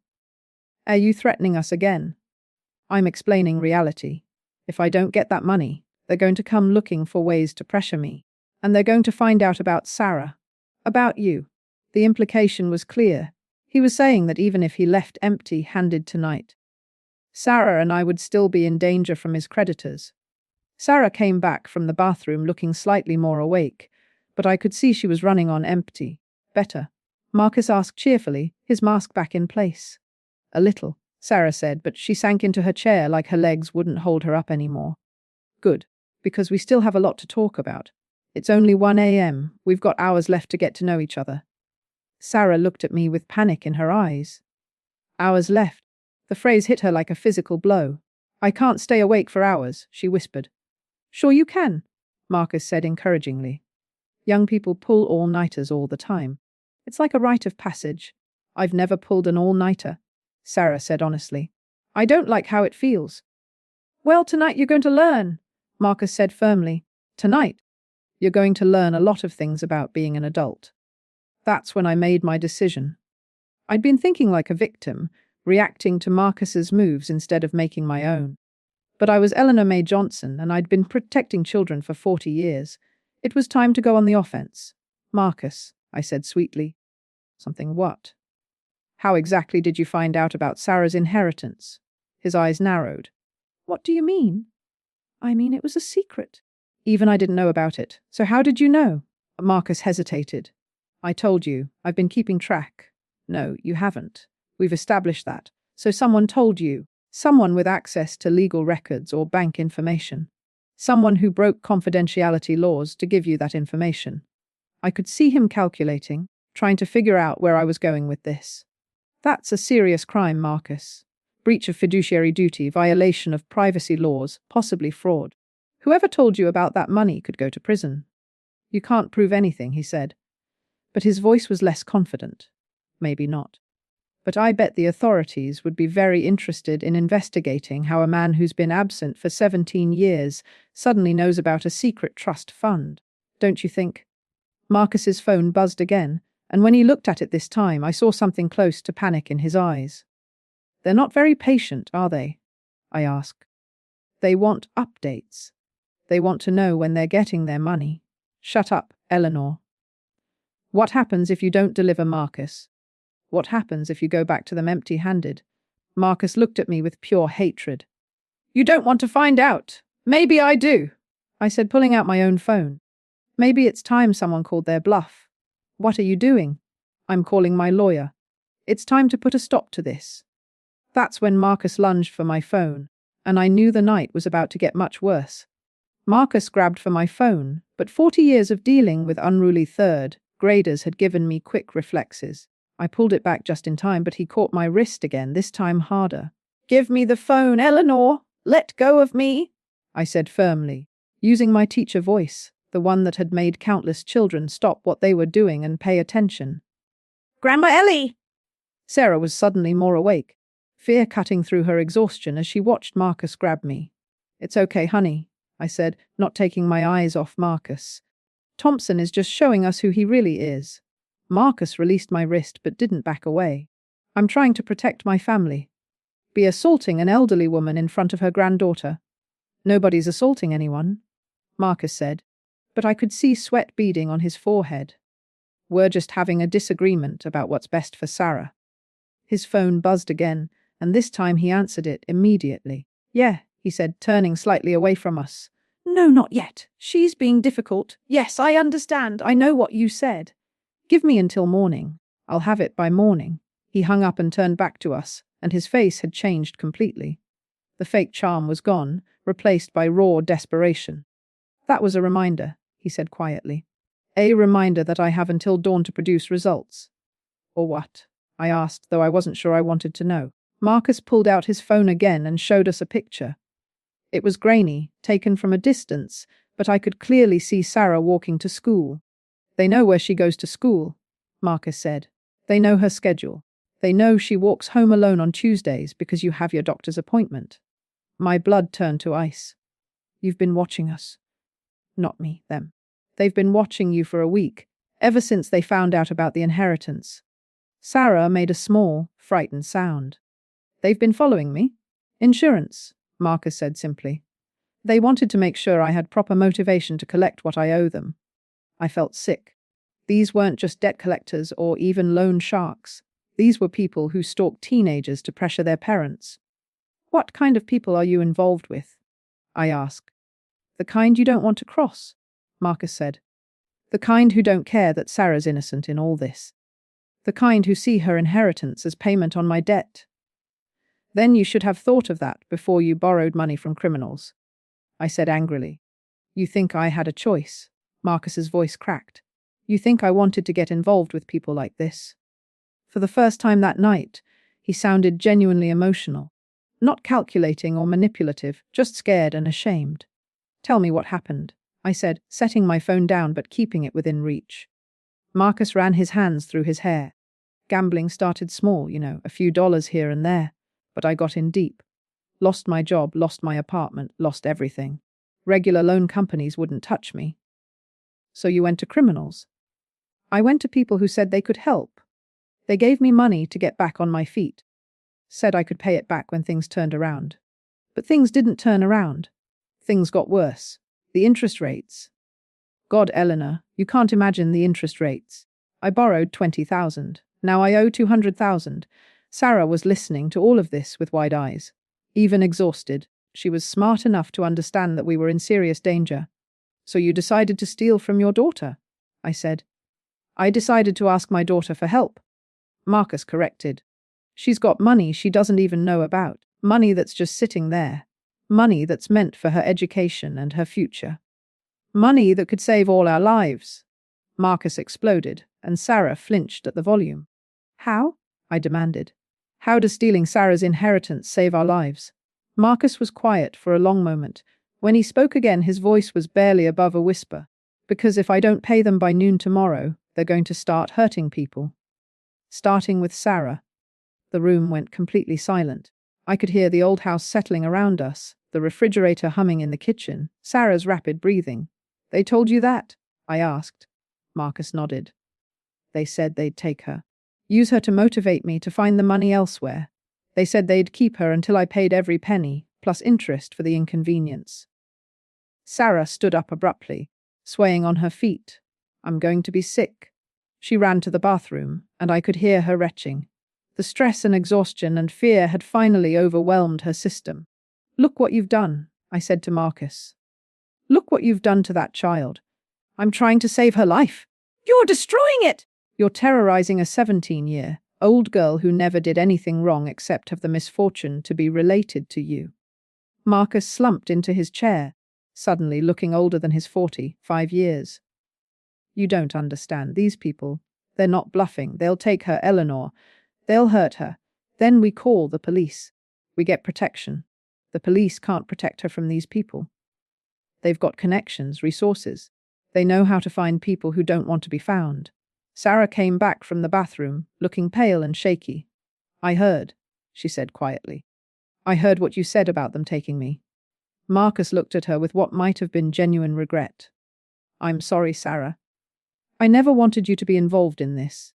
Are you threatening us again? I'm explaining reality. If I don't get that money, they're going to come looking for ways to pressure me. And they're going to find out about Sarah. About you. The implication was clear. He was saying that even if he left empty-handed tonight, Sarah and I would still be in danger from his creditors. Sarah came back from the bathroom looking slightly more awake, but I could see she was running on empty. Better? Marcus asked cheerfully, his mask back in place. A little, Sarah said, but she sank into her chair like her legs wouldn't hold her up anymore. Good, because we still have a lot to talk about. It's only 1 a.m. We've got hours left to get to know each other. Sarah looked at me with panic in her eyes. Hours left. The phrase hit her like a physical blow. I can't stay awake for hours, she whispered. Sure you can, Marcus said encouragingly. Young people pull all-nighters all the time. It's like a rite of passage. I've never pulled an all-nighter, Sarah said honestly. I don't like how it feels. Well, tonight you're going to learn, Marcus said firmly. Tonight, you're going to learn a lot of things about being an adult. That's when I made my decision. I'd been thinking like a victim, reacting to Marcus's moves instead of making my own. But I was Eleanor May Johnson, and I'd been protecting children for 40 years. It was time to go on the offense. Marcus, I said sweetly. Something what? How exactly did you find out about Sarah's inheritance? His eyes narrowed. What do you mean? I mean, it was a secret. Even I didn't know about it. So how did you know? Marcus hesitated. I told you. I've been keeping track. No, you haven't. We've established that. So someone told you. Someone with access to legal records or bank information. Someone who broke confidentiality laws to give you that information. I could see him calculating, trying to figure out where I was going with this. That's a serious crime, Marcus. Breach of fiduciary duty, violation of privacy laws, possibly fraud. Whoever told you about that money could go to prison. You can't prove anything, he said. But his voice was less confident. Maybe not. But I bet the authorities would be very interested in investigating how a man who's been absent for 17 years suddenly knows about a secret trust fund. Don't you think? Marcus's phone buzzed again, and when he looked at it this time, I saw something close to panic in his eyes. They're not very patient, are they? I asked. They want updates. They want to know when they're getting their money. Shut up, Eleanor. What happens if you don't deliver, Marcus? What happens if you go back to them empty-handed? Marcus looked at me with pure hatred. You don't want to find out. Maybe I do, I said, pulling out my own phone. Maybe it's time someone called their bluff. What are you doing? I'm calling my lawyer. It's time to put a stop to this. That's when Marcus lunged for my phone, and I knew the night was about to get much worse. Marcus grabbed for my phone, but 40 years of dealing with unruly third graders had given me quick reflexes. I pulled it back just in time, but he caught my wrist again, this time harder. Give me the phone, Eleanor! Let go of me! I said firmly, using my teacher voice, the one that had made countless children stop what they were doing and pay attention. Grandma Ellie! Sarah was suddenly more awake, fear cutting through her exhaustion as she watched Marcus grab me. It's okay, honey, I said, not taking my eyes off Marcus. Thompson is just showing us who he really is. Marcus released my wrist but didn't back away. I'm trying to protect my family. Be assaulting an elderly woman in front of her granddaughter. Nobody's assaulting anyone, Marcus said, but I could see sweat beading on his forehead. We're just having a disagreement about what's best for Sarah. His phone buzzed again, and this time he answered it immediately. Yeah, he said, turning slightly away from us. No, not yet. She's being difficult. Yes, I understand. I know what you said. Give me until morning. I'll have it by morning. He hung up and turned back to us, and his face had changed completely. The fake charm was gone, replaced by raw desperation. That was a reminder, he said quietly. A reminder that I have until dawn to produce results. Or what? I asked, though I wasn't sure I wanted to know. Marcus pulled out his phone again and showed us a picture. It was grainy, taken from a distance, but I could clearly see Sarah walking to school. They know where she goes to school, Marcus said. They know her schedule. They know she walks home alone on Tuesdays because you have your doctor's appointment. My blood turned to ice. You've been watching us. Not me, them. They've been watching you for a week, ever since they found out about the inheritance. Sarah made a small, frightened sound. They've been following me? Insurance, Marcus said simply. They wanted to make sure I had proper motivation to collect what I owe them. I felt sick. These weren't just debt collectors or even loan sharks. These were people who stalked teenagers to pressure their parents. What kind of people are you involved with? I asked. The kind you don't want to cross, Marcus said. The kind who don't care that Sarah's innocent in all this. The kind who see her inheritance as payment on my debt. Then you should have thought of that before you borrowed money from criminals, I said angrily. You think I had a choice? Marcus's voice cracked. You think I wanted to get involved with people like this? For the first time that night, he sounded genuinely emotional. Not calculating or manipulative, just scared and ashamed. Tell me what happened, I said, setting my phone down but keeping it within reach. Marcus ran his hands through his hair. Gambling started small, a few dollars here and there, but I got in deep. Lost my job, lost my apartment, lost everything. Regular loan companies wouldn't touch me. So you went to criminals? I went to people who said they could help. They gave me money to get back on my feet. Said I could pay it back when things turned around. But things didn't turn around. Things got worse. The interest rates. God, Eleanor, you can't imagine the interest rates. I borrowed 20,000. Now I owe 200,000. Sarah was listening to all of this with wide eyes. Even exhausted, she was smart enough to understand that we were in serious danger. So you decided to steal from your daughter? I said. I decided to ask my daughter for help. Marcus corrected. She's got money she doesn't even know about. Money that's just sitting there. Money that's meant for her education and her future. Money that could save all our lives. Marcus exploded, and Sarah flinched at the volume. How? I demanded. How does stealing Sarah's inheritance save our lives? Marcus was quiet for a long moment. When he spoke again, his voice was barely above a whisper. Because if I don't pay them by noon tomorrow, they're going to start hurting people. Starting with Sarah. The room went completely silent. I could hear the old house settling around us, the refrigerator humming in the kitchen, Sarah's rapid breathing. They told you that? I asked. Marcus nodded. They said they'd take her. Use her to motivate me to find the money elsewhere. They said they'd keep her until I paid every penny, plus interest for the inconvenience. Sarah stood up abruptly, swaying on her feet. I'm going to be sick. She ran to the bathroom, and I could hear her retching. The stress and exhaustion and fear had finally overwhelmed her system. Look what you've done, I said to Marcus. Look what you've done to that child. I'm trying to save her life. You're destroying it! You're terrorizing a 17-year-old girl who never did anything wrong except have the misfortune to be related to you. Marcus slumped into his chair, suddenly looking older than his 45 years. You don't understand. These people, they're not bluffing. They'll take her, Eleanor. They'll hurt her. Then we call the police. We get protection. The police can't protect her from these people. They've got connections, resources. They know how to find people who don't want to be found. Sarah came back from the bathroom, looking pale and shaky. I heard, she said quietly. I heard what you said about them taking me. Marcus looked at her with what might have been genuine regret. I'm sorry, Sarah. I never wanted you to be involved in this.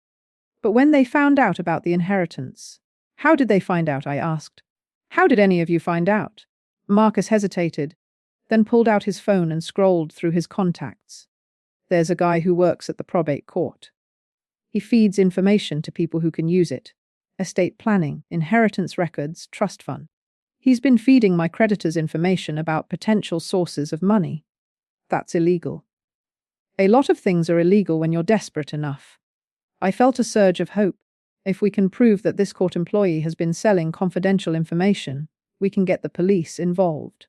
But when they found out about the inheritance, how did they find out? I asked. How did any of you find out? Marcus hesitated, then pulled out his phone and scrolled through his contacts. There's a guy who works at the probate court. He feeds information to people who can use it. Estate planning, inheritance records, trust fund. He's been feeding my creditors information about potential sources of money. That's illegal. A lot of things are illegal when you're desperate enough. I felt a surge of hope. If we can prove that this court employee has been selling confidential information, we can get the police involved.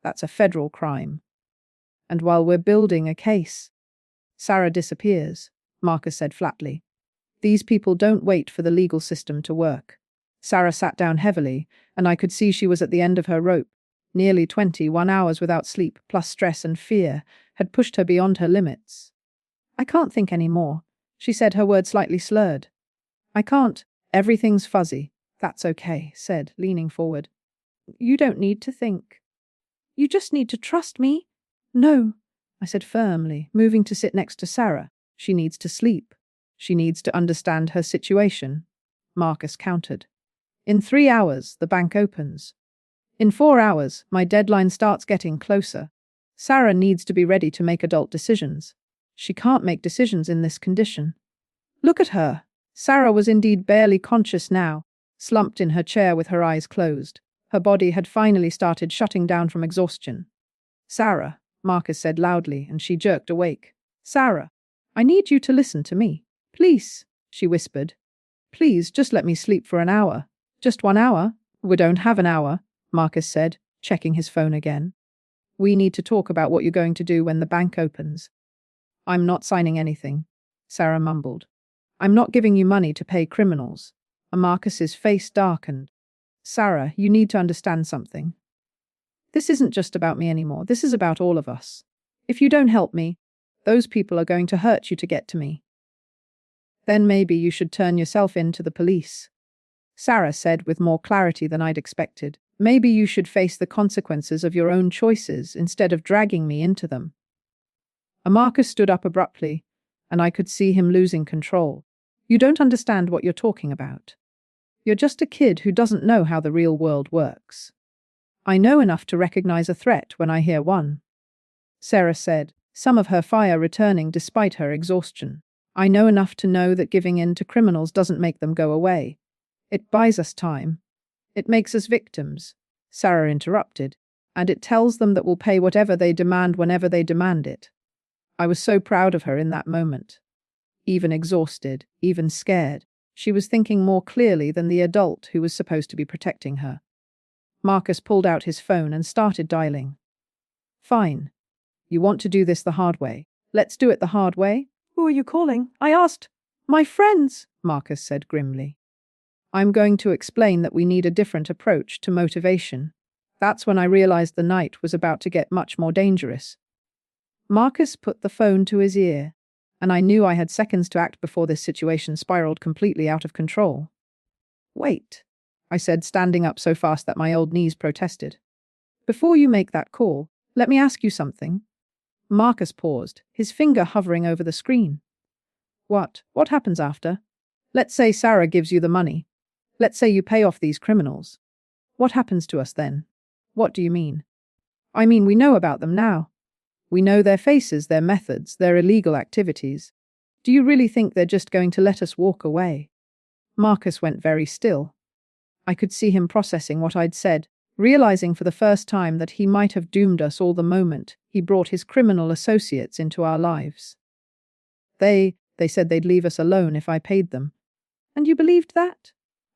That's a federal crime. And while we're building a case, Sarah disappears, Marcus said flatly. These people don't wait for the legal system to work. Sarah sat down heavily, and I could see she was at the end of her rope. Nearly 21 hours without sleep, plus stress and fear, had pushed her beyond her limits. I can't think any more, she said, her words slightly slurred. I can't. Everything's fuzzy. That's okay, said, leaning forward. You don't need to think. You just need to trust me. No, I said firmly, moving to sit next to Sarah. She needs to sleep. She needs to understand her situation. Marcus countered. In 3 hours, the bank opens. In 4 hours, my deadline starts getting closer. Sarah needs to be ready to make adult decisions. She can't make decisions in this condition. Look at her. Sarah was indeed barely conscious now, slumped in her chair with her eyes closed. Her body had finally started shutting down from exhaustion. Sarah, Marcus said loudly, and she jerked awake. Sarah, I need you to listen to me. Please, she whispered. Please, just let me sleep for an hour. Just 1 hour? We don't have an hour, Marcus said, checking his phone again. We need to talk about what you're going to do when the bank opens. I'm not signing anything, Sarah mumbled. I'm not giving you money to pay criminals. Marcus's face darkened. Sarah, you need to understand something. This isn't just about me anymore. This is about all of us. If you don't help me, those people are going to hurt you to get to me. Then maybe you should turn yourself in to the police, Sarah said with more clarity than I'd expected. Maybe you should face the consequences of your own choices instead of dragging me into them. Marcus stood up abruptly, and I could see him losing control. You don't understand what you're talking about. You're just a kid who doesn't know how the real world works. I know enough to recognize a threat when I hear one, Sarah said, some of her fire returning despite her exhaustion. I know enough to know that giving in to criminals doesn't make them go away. It buys us time. It makes us victims, Sarah interrupted, and it tells them that we'll pay whatever they demand whenever they demand it. I was so proud of her in that moment. Even exhausted, even scared, she was thinking more clearly than the adult who was supposed to be protecting her. Marcus pulled out his phone and started dialing. Fine. You want to do this the hard way. Let's do it the hard way. Who are you calling? I asked. My friends, Marcus said grimly. I'm going to explain that we need a different approach to motivation. That's when I realized the night was about to get much more dangerous. Marcus put the phone to his ear, and I knew I had seconds to act before this situation spiraled completely out of control. Wait, I said, standing up so fast that my old knees protested. Before you make that call, let me ask you something. Marcus paused, his finger hovering over the screen. What? What happens after? Let's say Sarah gives you the money. Let's say you pay off these criminals. What happens to us then? What do you mean? I mean, we know about them now. We know their faces, their methods, their illegal activities. Do you really think they're just going to let us walk away? Marcus went very still. I could see him processing what I'd said, realizing for the first time that he might have doomed us all the moment he brought his criminal associates into our lives. They said they'd leave us alone if I paid them. And you believed that?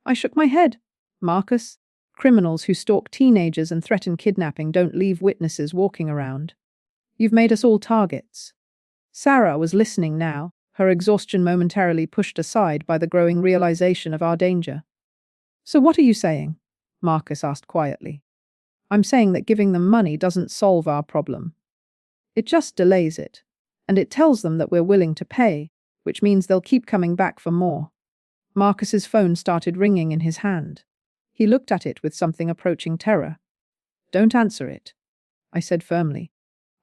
I shook my head. Marcus, criminals who stalk teenagers and threaten kidnapping don't leave witnesses walking around. You've made us all targets. Sarah was listening now, her exhaustion momentarily pushed aside by the growing realization of our danger. So what are you saying? Marcus asked quietly. I'm saying that giving them money doesn't solve our problem. It just delays it, and it tells them that we're willing to pay, which means they'll keep coming back for more. Marcus's phone started ringing in his hand. He looked at it with something approaching terror. Don't answer it, I said firmly.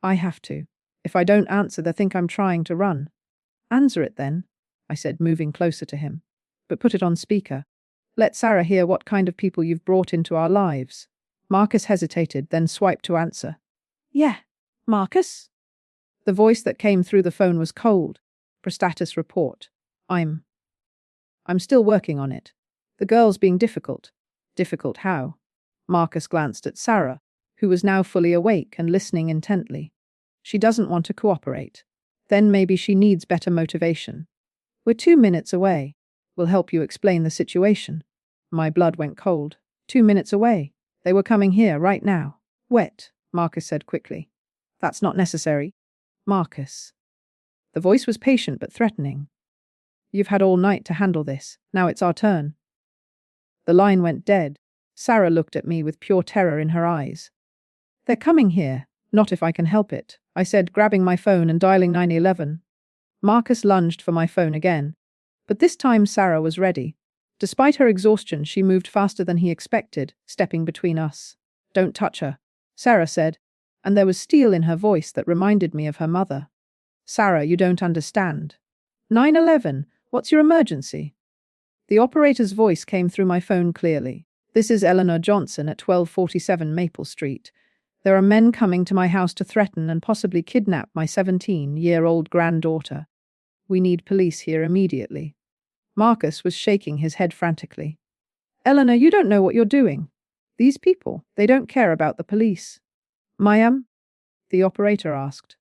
I have to. If I don't answer, they think I'm trying to run. Answer it then, I said, moving closer to him. But put it on speaker. Let Sarah hear what kind of people you've brought into our lives. Marcus hesitated, then swiped to answer. Yeah, Marcus? The voice that came through the phone was cold. Status report. I'm still working on it. The girl's being difficult. Difficult how? Marcus glanced at Sarah, who was now fully awake and listening intently. She doesn't want to cooperate. Then maybe she needs better motivation. We're 2 minutes away. We'll help you explain the situation. My blood went cold. 2 minutes away. They were coming here right now. Wet, Marcus said quickly. That's not necessary. Marcus. The voice was patient but threatening. You've had all night to handle this. Now it's our turn. The line went dead. Sarah looked at me with pure terror in her eyes. They're coming here. Not if I can help it, I said, grabbing my phone and dialing 911. Marcus lunged for my phone again. But this time Sarah was ready. Despite her exhaustion, she moved faster than he expected, stepping between us. Don't touch her, Sarah said, and there was steel in her voice that reminded me of her mother. Sarah, you don't understand. 911, what's your emergency? The operator's voice came through my phone clearly. This is Eleanor Johnson at 1247 Maple Street. There are men coming to my house to threaten and possibly kidnap my 17-year-old granddaughter. We need police here immediately. Marcus was shaking his head frantically. Eleanor, you don't know what you're doing. These people, they don't care about the police. Mayam? The operator asked.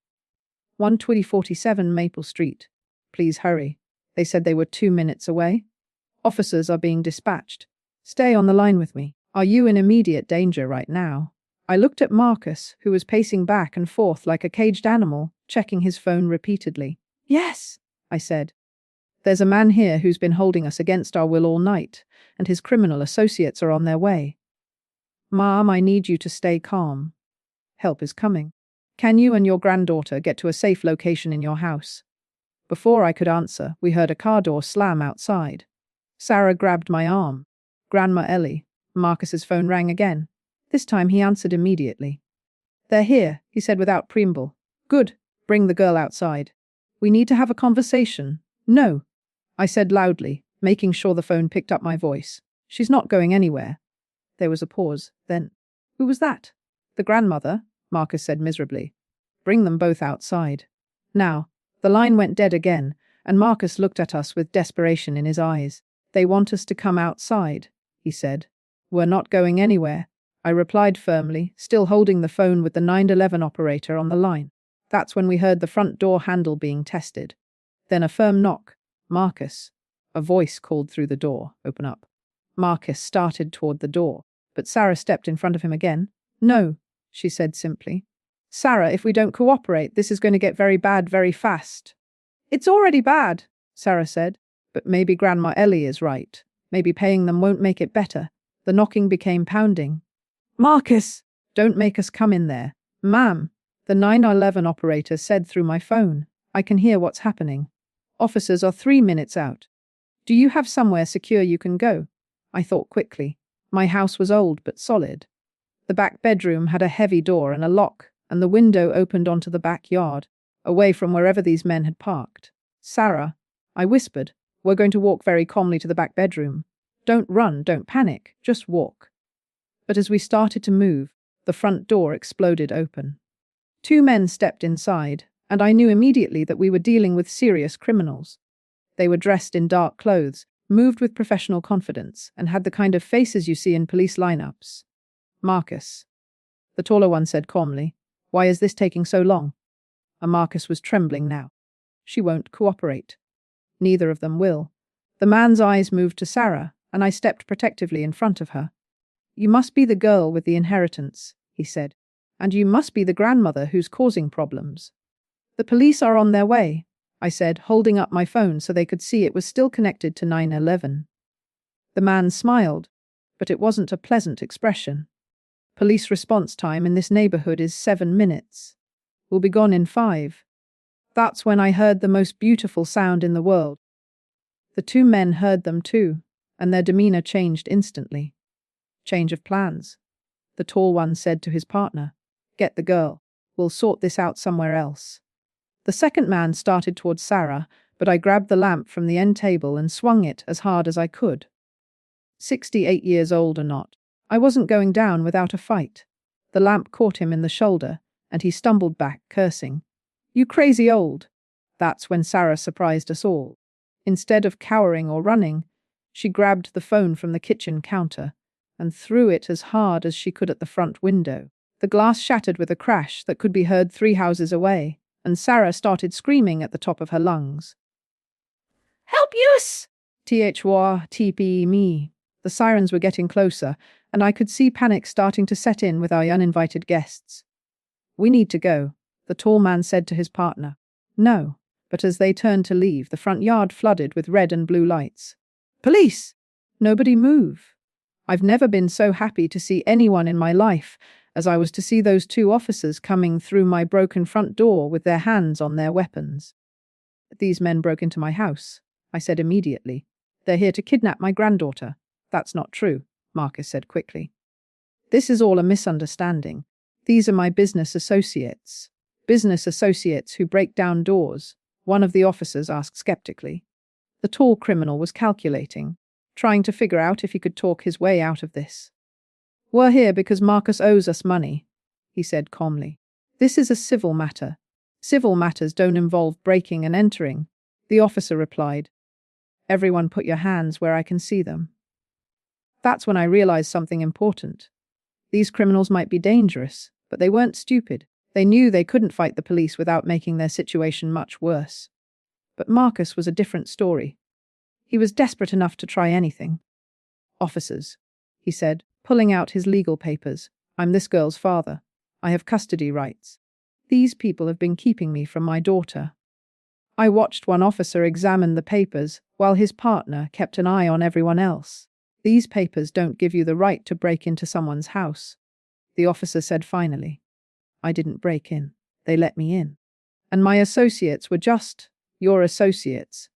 12047 Maple Street. Please hurry. They said they were 2 minutes away. Officers are being dispatched. Stay on the line with me. Are you in immediate danger right now? I looked at Marcus, who was pacing back and forth like a caged animal, checking his phone repeatedly. Yes, I said. There's a man here who's been holding us against our will all night, and his criminal associates are on their way. Mom, I need you to stay calm. Help is coming. Can you and your granddaughter get to a safe location in your house? Before I could answer, we heard a car door slam outside. Sarah grabbed my arm. Grandma Ellie. Marcus's phone rang again. This time he answered immediately. "They're here," he said without preamble. "Good. Bring the girl outside. We need to have a conversation." "No," I said loudly, making sure the phone picked up my voice. "She's not going anywhere." There was a pause. Then, "Who was that?" "The grandmother," Marcus said miserably. "Bring them both outside." Now, the line went dead again, and Marcus looked at us with desperation in his eyes. "They want us to come outside," he said. "We're not going anywhere," I replied firmly, still holding the phone with the 911 operator on the line. That's when we heard the front door handle being tested. Then a firm knock. "Marcus." A voice called through the door. "Open up." Marcus started toward the door, but Sarah stepped in front of him again. "No," she said simply. "Sarah, if we don't cooperate, this is going to get very bad very fast." "It's already bad," Sarah said. "But maybe Grandma Ellie is right. Maybe paying them won't make it better." The knocking became pounding. "Marcus!" "Don't make us come in there." "Ma'am," the 911 operator said through my phone. "I can hear what's happening. Officers are 3 minutes out. Do you have somewhere secure you can go?" I thought quickly. My house was old but solid. The back bedroom had a heavy door and a lock, and the window opened onto the backyard, away from wherever these men had parked. "Sarah," I whispered, "we're going to walk very calmly to the back bedroom. Don't run, don't panic, just walk." But as we started to move, the front door exploded open. 2 men stepped inside, and I knew immediately that we were dealing with serious criminals. They were dressed in dark clothes, moved with professional confidence, and had the kind of faces you see in police lineups. "Marcus," the taller one said calmly, "why is this taking so long?" And Marcus was trembling now. "She won't cooperate." "Neither of them will." The man's eyes moved to Sarah, and I stepped protectively in front of her. "You must be the girl with the inheritance," he said, "and you must be the grandmother who's causing problems." "The police are on their way," I said, holding up my phone so they could see it was still connected to 911. The man smiled, but it wasn't a pleasant expression. "Police response time in this neighborhood is 7 minutes. We'll be gone in 5. That's when I heard the most beautiful sound in the world. The 2 men heard them too, and their demeanor changed instantly. "Change of plans," the tall one said to his partner. "Get the girl. We'll sort this out somewhere else." The second man started towards Sarah, but I grabbed the lamp from the end table and swung it as hard as I could. 68 years old or not, I wasn't going down without a fight. The lamp caught him in the shoulder, and he stumbled back, cursing. "You crazy old." That's when Sarah surprised us all. Instead of cowering or running, she grabbed the phone from the kitchen counter and threw it as hard as she could at the front window. The glass shattered with a crash that could be heard 3 houses away, and Sarah started screaming at the top of her lungs. "Help us! THWA me." The sirens were getting closer, and I could see panic starting to set in with our uninvited guests. "We need to go," the tall man said to his partner. "No," but as they turned to leave, the front yard flooded with red and blue lights. "Police! Nobody move." I've never been so happy to see anyone in my life as I was to see those 2 officers coming through my broken front door with their hands on their weapons. "These men broke into my house," I said immediately. "They're here to kidnap my granddaughter." "That's not true," Marcus said quickly. "This is all a misunderstanding. These are my business associates." "Business associates who break down doors?" one of the officers asked skeptically. The tall criminal was calculating, trying to figure out if he could talk his way out of this. "We're here because Marcus owes us money," he said calmly. "This is a civil matter. Civil matters don't involve breaking and entering," the officer replied. "Everyone put your hands where I can see them." That's when I realized something important. These criminals might be dangerous, but they weren't stupid. They knew they couldn't fight the police without making their situation much worse. But Marcus was a different story. He was desperate enough to try anything. "Officers," he said, pulling out his legal papers. "I'm this girl's father. I have custody rights. These people have been keeping me from my daughter." I watched one officer examine the papers while his partner kept an eye on everyone else. "These papers don't give you the right to break into someone's house," the officer said finally. "I didn't break in. They let me in. And my associates were just your associates."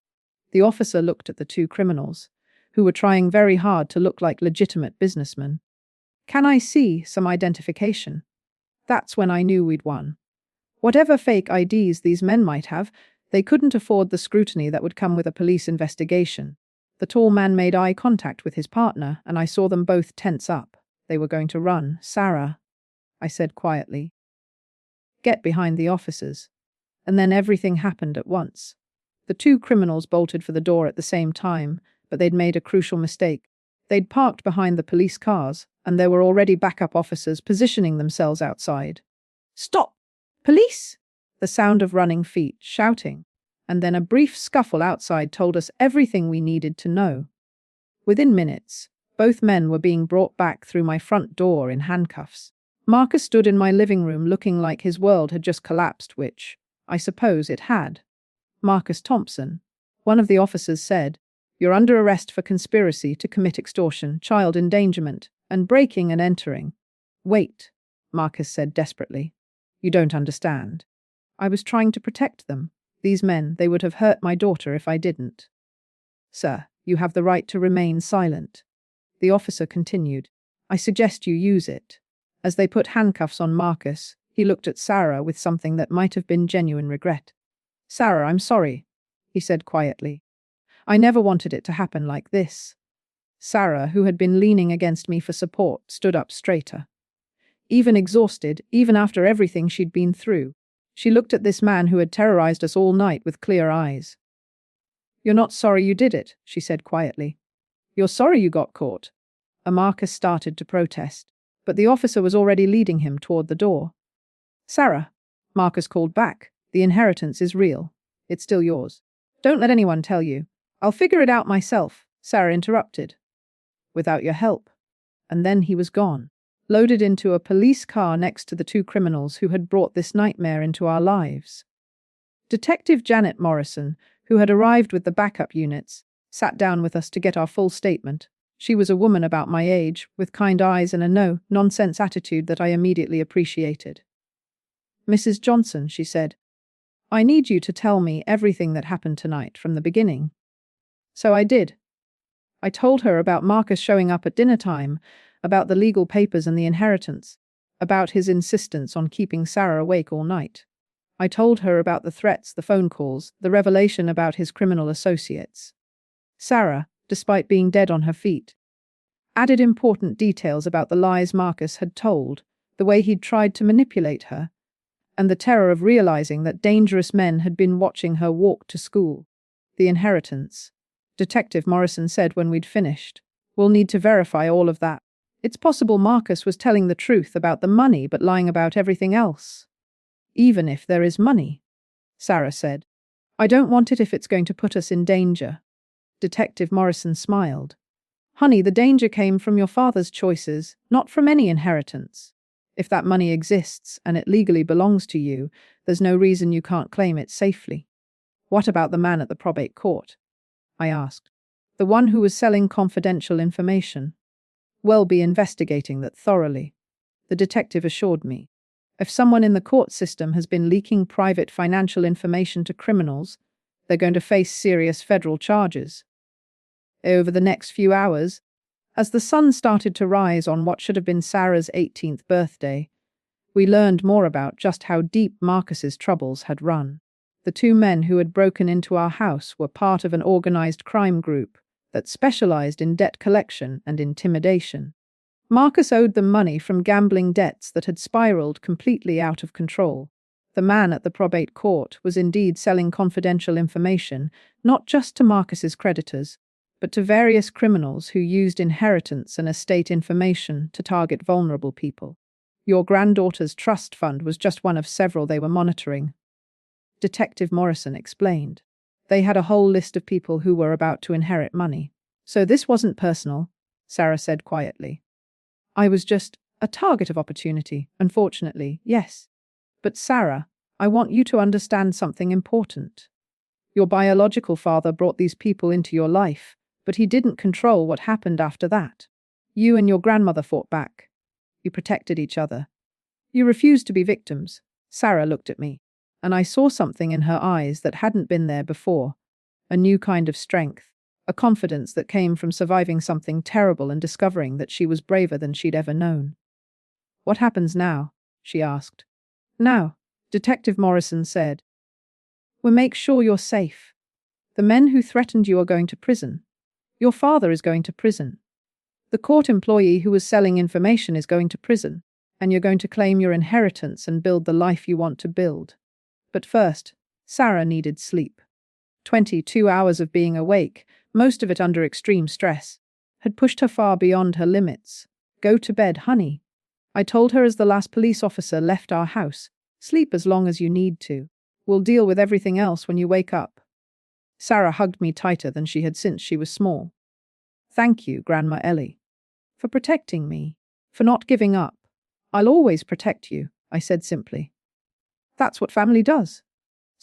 The officer looked at the 2 criminals, who were trying very hard to look like legitimate businessmen. Can I see some identification? That's when I knew we'd won. Whatever fake IDs these men might have, they couldn't afford the scrutiny that would come with a police investigation. The tall man made eye contact with his partner, and I saw them both tense up. They were going to run. Sarah, I said quietly, get behind the officers. And then everything happened at once. The two criminals bolted for the door at the same time, but they'd made a crucial mistake. They'd parked behind the police cars, and there were already backup officers positioning themselves outside. Stop! Police! The sound of running feet, shouting, and then a brief scuffle outside told us everything we needed to know. Within minutes, both men were being brought back through my front door in handcuffs. Marcus stood in my living room looking like his world had just collapsed, which, I suppose it had. Marcus Thompson, one of the officers said, "You're under arrest for conspiracy to commit extortion, child endangerment, and breaking and entering." "Wait," Marcus said desperately. "You don't understand. I was trying to protect them. These men, they would have hurt my daughter if I didn't." "Sir, you have the right to remain silent." The officer continued. "I suggest you use it." As they put handcuffs on Marcus, he looked at Sarah with something that might have been genuine regret. "Sarah, I'm sorry," he said quietly. "I never wanted it to happen like this." Sarah, who had been leaning against me for support, stood up straighter. Even exhausted, even after everything she'd been through, she looked at this man who had terrorized us all night with clear eyes. "You're not sorry you did it," she said quietly. "You're sorry you got caught." Marcus started to protest, but the officer was already leading him toward the door. "Sarah," Marcus called back, "the inheritance is real. It's still yours. Don't let anyone tell you. I'll figure it out myself," Sarah interrupted. "Without your help." And then he was gone, loaded into a police car next to the two criminals who had brought this nightmare into our lives. Detective Janet Morrison, who had arrived with the backup units, sat down with us to get our full statement. She was a woman about my age, with kind eyes and a no-nonsense attitude that I immediately appreciated. "Mrs. Johnson," she said, "I need you to tell me everything that happened tonight from the beginning." So I did. I told her about Marcus showing up at dinner time, about the legal papers and the inheritance, about his insistence on keeping Sarah awake all night. I told her about the threats, the phone calls, the revelation about his criminal associates. Sarah, despite being dead on her feet, added important details about the lies Marcus had told, the way he'd tried to manipulate her, and the terror of realizing that dangerous men had been watching her walk to school. "The inheritance," Detective Morrison said when we'd finished. "We'll need to verify all of that. It's possible Marcus was telling the truth about the money but lying about everything else." "Even if there is money," Sarah said. "I don't want it if it's going to put us in danger." Detective Morrison smiled. "Honey, the danger came from your father's choices, not from any inheritance. If that money exists and it legally belongs to you, there's no reason you can't claim it safely." "What about the man at the probate court?" I asked. "The one who was selling confidential information?" "We'll be investigating that thoroughly," the detective assured me. "If someone in the court system has been leaking private financial information to criminals, they're going to face serious federal charges." Over the next few hours, as the sun started to rise on what should have been Sarah's 18th birthday, we learned more about just how deep Marcus's troubles had run. The two men who had broken into our house were part of an organized crime group that specialized in debt collection and intimidation. Marcus owed them money from gambling debts that had spiraled completely out of control. The man at the probate court was indeed selling confidential information, not just to Marcus's creditors, but to various criminals who used inheritance and estate information to target vulnerable people. "Your granddaughter's trust fund was just one of several they were monitoring," Detective Morrison explained. "They had a whole list of people who were about to inherit money. So this wasn't personal," Sarah said quietly. "I was just a target of opportunity, unfortunately, yes. But Sarah, I want you to understand something important. Your biological father brought these people into your life, but he didn't control what happened after that. You and your grandmother fought back. You protected each other. You refused to be victims." Sarah looked at me, and I saw something in her eyes that hadn't been there before. A new kind of strength, a a confidence that came from surviving something terrible and discovering that she was braver than she'd ever known. "What happens now?" she asked. "Now," Detective Morrison said, "we make sure you're safe. The men who threatened you are going to prison. Your father is going to prison. The court employee who was selling information is going to prison, and you're going to claim your inheritance and build the life you want to build." But first, Sarah needed sleep. 22 hours of being awake, most of it under extreme stress, had pushed her far beyond her limits. "Go to bed, honey," I told her as the last police officer left our house. "Sleep as long as you need to. We'll deal with everything else when you wake up." Sarah hugged me tighter than she had since she was small. "Thank you, Grandma Ellie, for protecting me, for not giving up. I'll always protect you," I said simply. "That's what family does."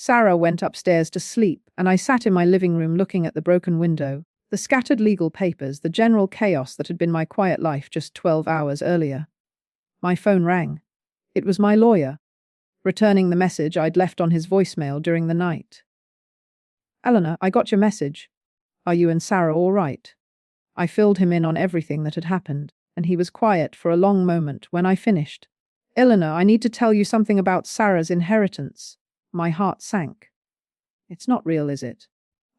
Sarah went upstairs to sleep, and I sat in my living room looking at the broken window, the scattered legal papers, the general chaos that had been my quiet life just 12 hours earlier. My phone rang. It was my lawyer, returning the message I'd left on his voicemail during the night. "Eleanor, I got your message. Are you and Sarah all right?" I filled him in on everything that had happened, and he was quiet for a long moment when I finished. "Eleanor, I need to tell you something about Sarah's inheritance." My heart sank. "It's not real, is it?"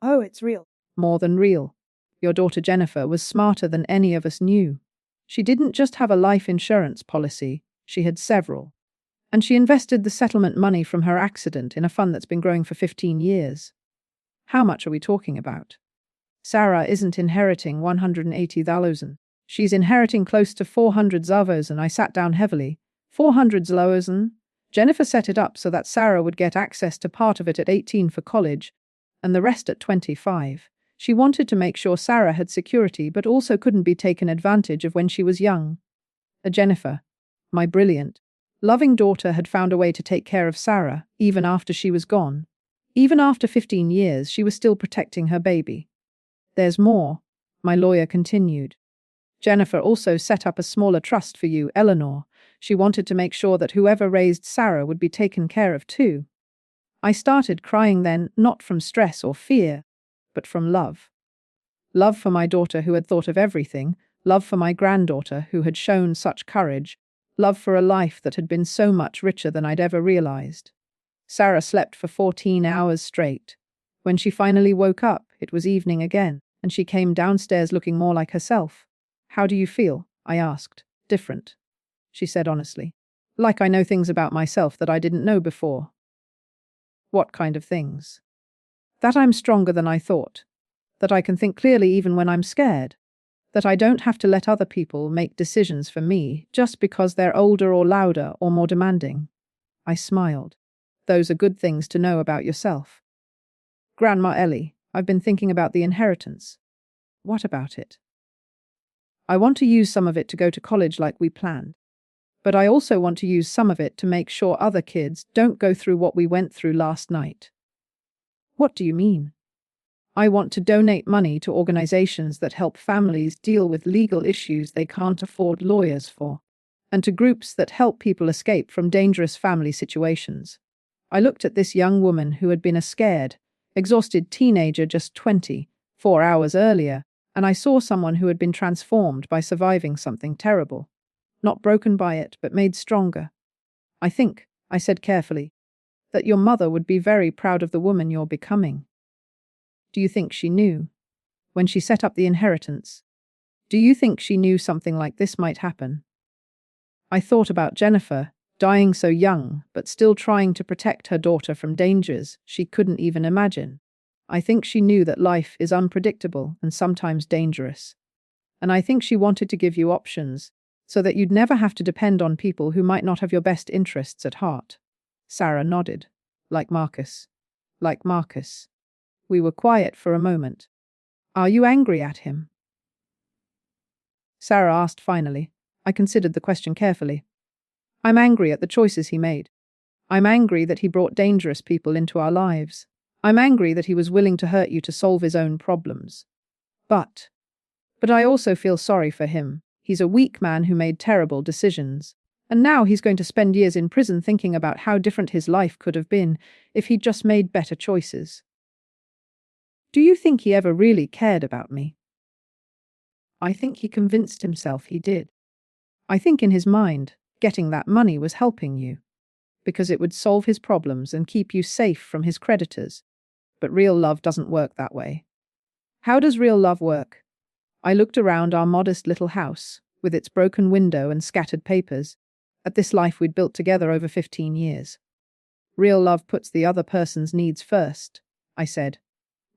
"Oh, it's real." "More than real. Your daughter Jennifer was smarter than any of us knew. She didn't just have a life insurance policy, she had several. And she invested the settlement money from her accident in a fund that's been growing for 15 years. How much are we talking about? Sarah isn't inheriting 180,000. She's inheriting close to 400,000. I sat down heavily. 400,000? Jennifer set it up so that Sarah would get access to part of it at 18 for college, and the rest at 25. She wanted to make sure Sarah had security, but also couldn't be taken advantage of when she was young. Jennifer, my brilliant, loving daughter, had found a way to take care of Sarah, even after she was gone. Even after 15 years, she was still protecting her baby. "There's more," my lawyer continued. "Jennifer also set up a smaller trust for you, Eleanor. She wanted to make sure that whoever raised Sarah would be taken care of too." I started crying then, not from stress or fear, but from love. Love for my daughter who had thought of everything, love for my granddaughter who had shown such courage, love for a life that had been so much richer than I'd ever realized. Sarah slept for 14 hours straight. When she finally woke up, it was evening again, and she came downstairs looking more like herself. "How do you feel?" I asked. "Different," she said honestly. "Like I know things about myself that I didn't know before." "What kind of things?" "That I'm stronger than I thought. That I can think clearly even when I'm scared. That I don't have to let other people make decisions for me just because they're older or louder or more demanding." I smiled. "Those are good things to know about yourself." "Grandma Ellie, I've been thinking about the inheritance." "What about it?" "I want to use some of it to go to college like we planned. But I also want to use some of it to make sure other kids don't go through what we went through last night." "What do you mean?" "I want to donate money to organizations that help families deal with legal issues they can't afford lawyers for, and to groups that help people escape from dangerous family situations." I looked at this young woman who had been a scared, exhausted teenager just 24 hours earlier, and I saw someone who had been transformed by surviving something terrible. Not broken by it, but made stronger. "I think," I said carefully, "that your mother would be very proud of the woman you're becoming." "Do you think she knew? When she set up the inheritance, do you think she knew something like this might happen?" I thought about Jennifer, dying so young, but still trying to protect her daughter from dangers she couldn't even imagine. I think she knew that life is unpredictable and sometimes dangerous. And I think she wanted to give you options, so that you'd never have to depend on people who might not have your best interests at heart. Sarah nodded. Like Marcus. Like Marcus. We were quiet for a moment. "Are you angry at him?" Sarah asked finally. I considered the question carefully. "I'm angry at the choices he made. I'm angry that he brought dangerous people into our lives. I'm angry that he was willing to hurt you to solve his own problems. But I also feel sorry for him. He's a weak man who made terrible decisions. And now he's going to spend years in prison thinking about how different his life could have been if he'd just made better choices." Do you think he ever really cared about me? I think he convinced himself he did. I think in his mind, getting that money was helping you, because it would solve his problems and keep you safe from his creditors. But real love doesn't work that way. How does real love work? I looked around our modest little house, with its broken window and scattered papers, at this life we'd built together over 15 years. Real love puts the other person's needs first, I said.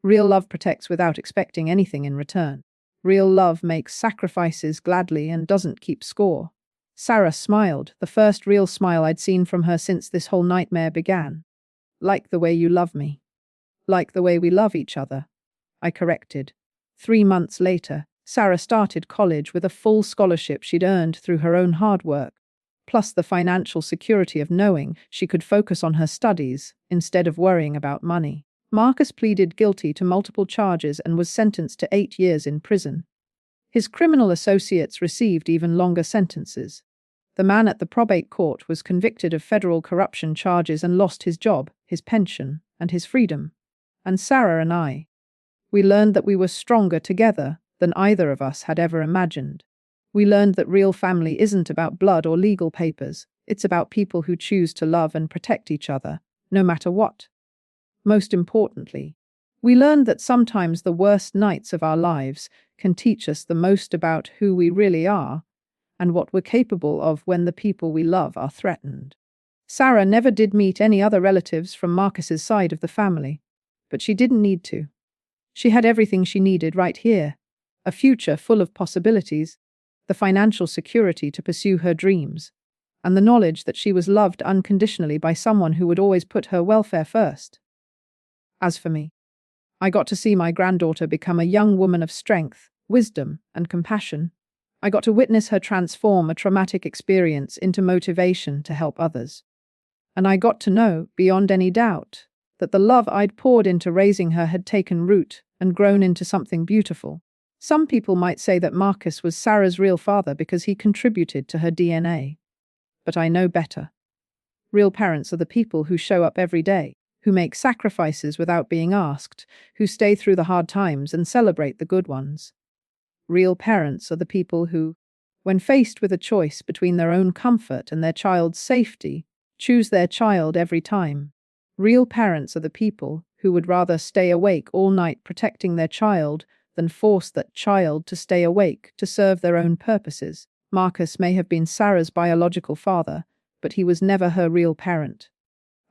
Real love protects without expecting anything in return. Real love makes sacrifices gladly and doesn't keep score. Sarah smiled, the first real smile I'd seen from her since this whole nightmare began. Like the way you love me. Like the way we love each other, I corrected. 3 months later, Sarah started college with a full scholarship she'd earned through her own hard work, plus the financial security of knowing she could focus on her studies instead of worrying about money. Marcus pleaded guilty to multiple charges and was sentenced to 8 years in prison. His criminal associates received even longer sentences. The man at the probate court was convicted of federal corruption charges and lost his job, his pension, and his freedom. And Sarah and I, we learned that we were stronger together than either of us had ever imagined. We learned that real family isn't about blood or legal papers. It's about people who choose to love and protect each other, no matter what. Most importantly, we learned that sometimes the worst nights of our lives can teach us the most about who we really are and what we're capable of when the people we love are threatened. Sarah never did meet any other relatives from Marcus's side of the family, but she didn't need to. She had everything she needed right here, a future full of possibilities, the financial security to pursue her dreams, and the knowledge that she was loved unconditionally by someone who would always put her welfare first. As for me, I got to see my granddaughter become a young woman of strength, wisdom, and compassion. I got to witness her transform a traumatic experience into motivation to help others. And I got to know, beyond any doubt, that the love I'd poured into raising her had taken root and grown into something beautiful. Some people might say that Marcus was Sarah's real father because he contributed to her DNA. But I know better. Real parents are the people who show up every day, who make sacrifices without being asked, who stay through the hard times and celebrate the good ones. Real parents are the people who, when faced with a choice between their own comfort and their child's safety, choose their child every time. Real parents are the people who would rather stay awake all night protecting their child than force that child to stay awake to serve their own purposes. Marcus may have been Sarah's biological father, but he was never her real parent.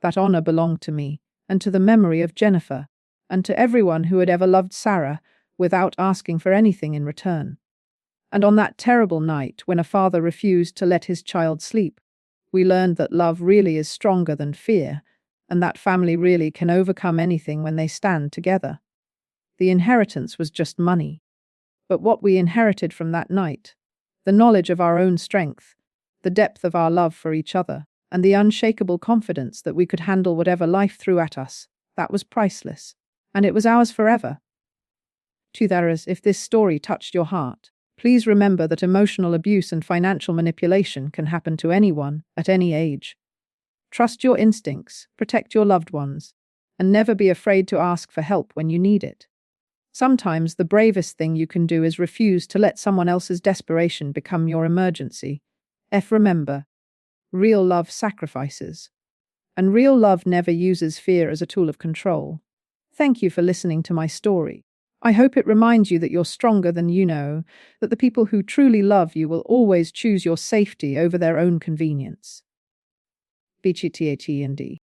That honor belonged to me, and to the memory of Jennifer, and to everyone who had ever loved Sarah without asking for anything in return. And on that terrible night when a father refused to let his child sleep, we learned that love really is stronger than fear, and that family really can overcome anything when they stand together. The inheritance was just money. But what we inherited from that night, the knowledge of our own strength, the depth of our love for each other, and the unshakable confidence that we could handle whatever life threw at us, that was priceless. And it was ours forever. To those, if this story touched your heart, please remember that emotional abuse and financial manipulation can happen to anyone, at any age. Trust your instincts, protect your loved ones, and never be afraid to ask for help when you need it. Sometimes the bravest thing you can do is refuse to let someone else's desperation become your emergency. Remember, real love sacrifices, and real love never uses fear as a tool of control. Thank you for listening to my story. I hope it reminds you that you're stronger than you know, that the people who truly love you will always choose your safety over their own convenience. BGTAT&D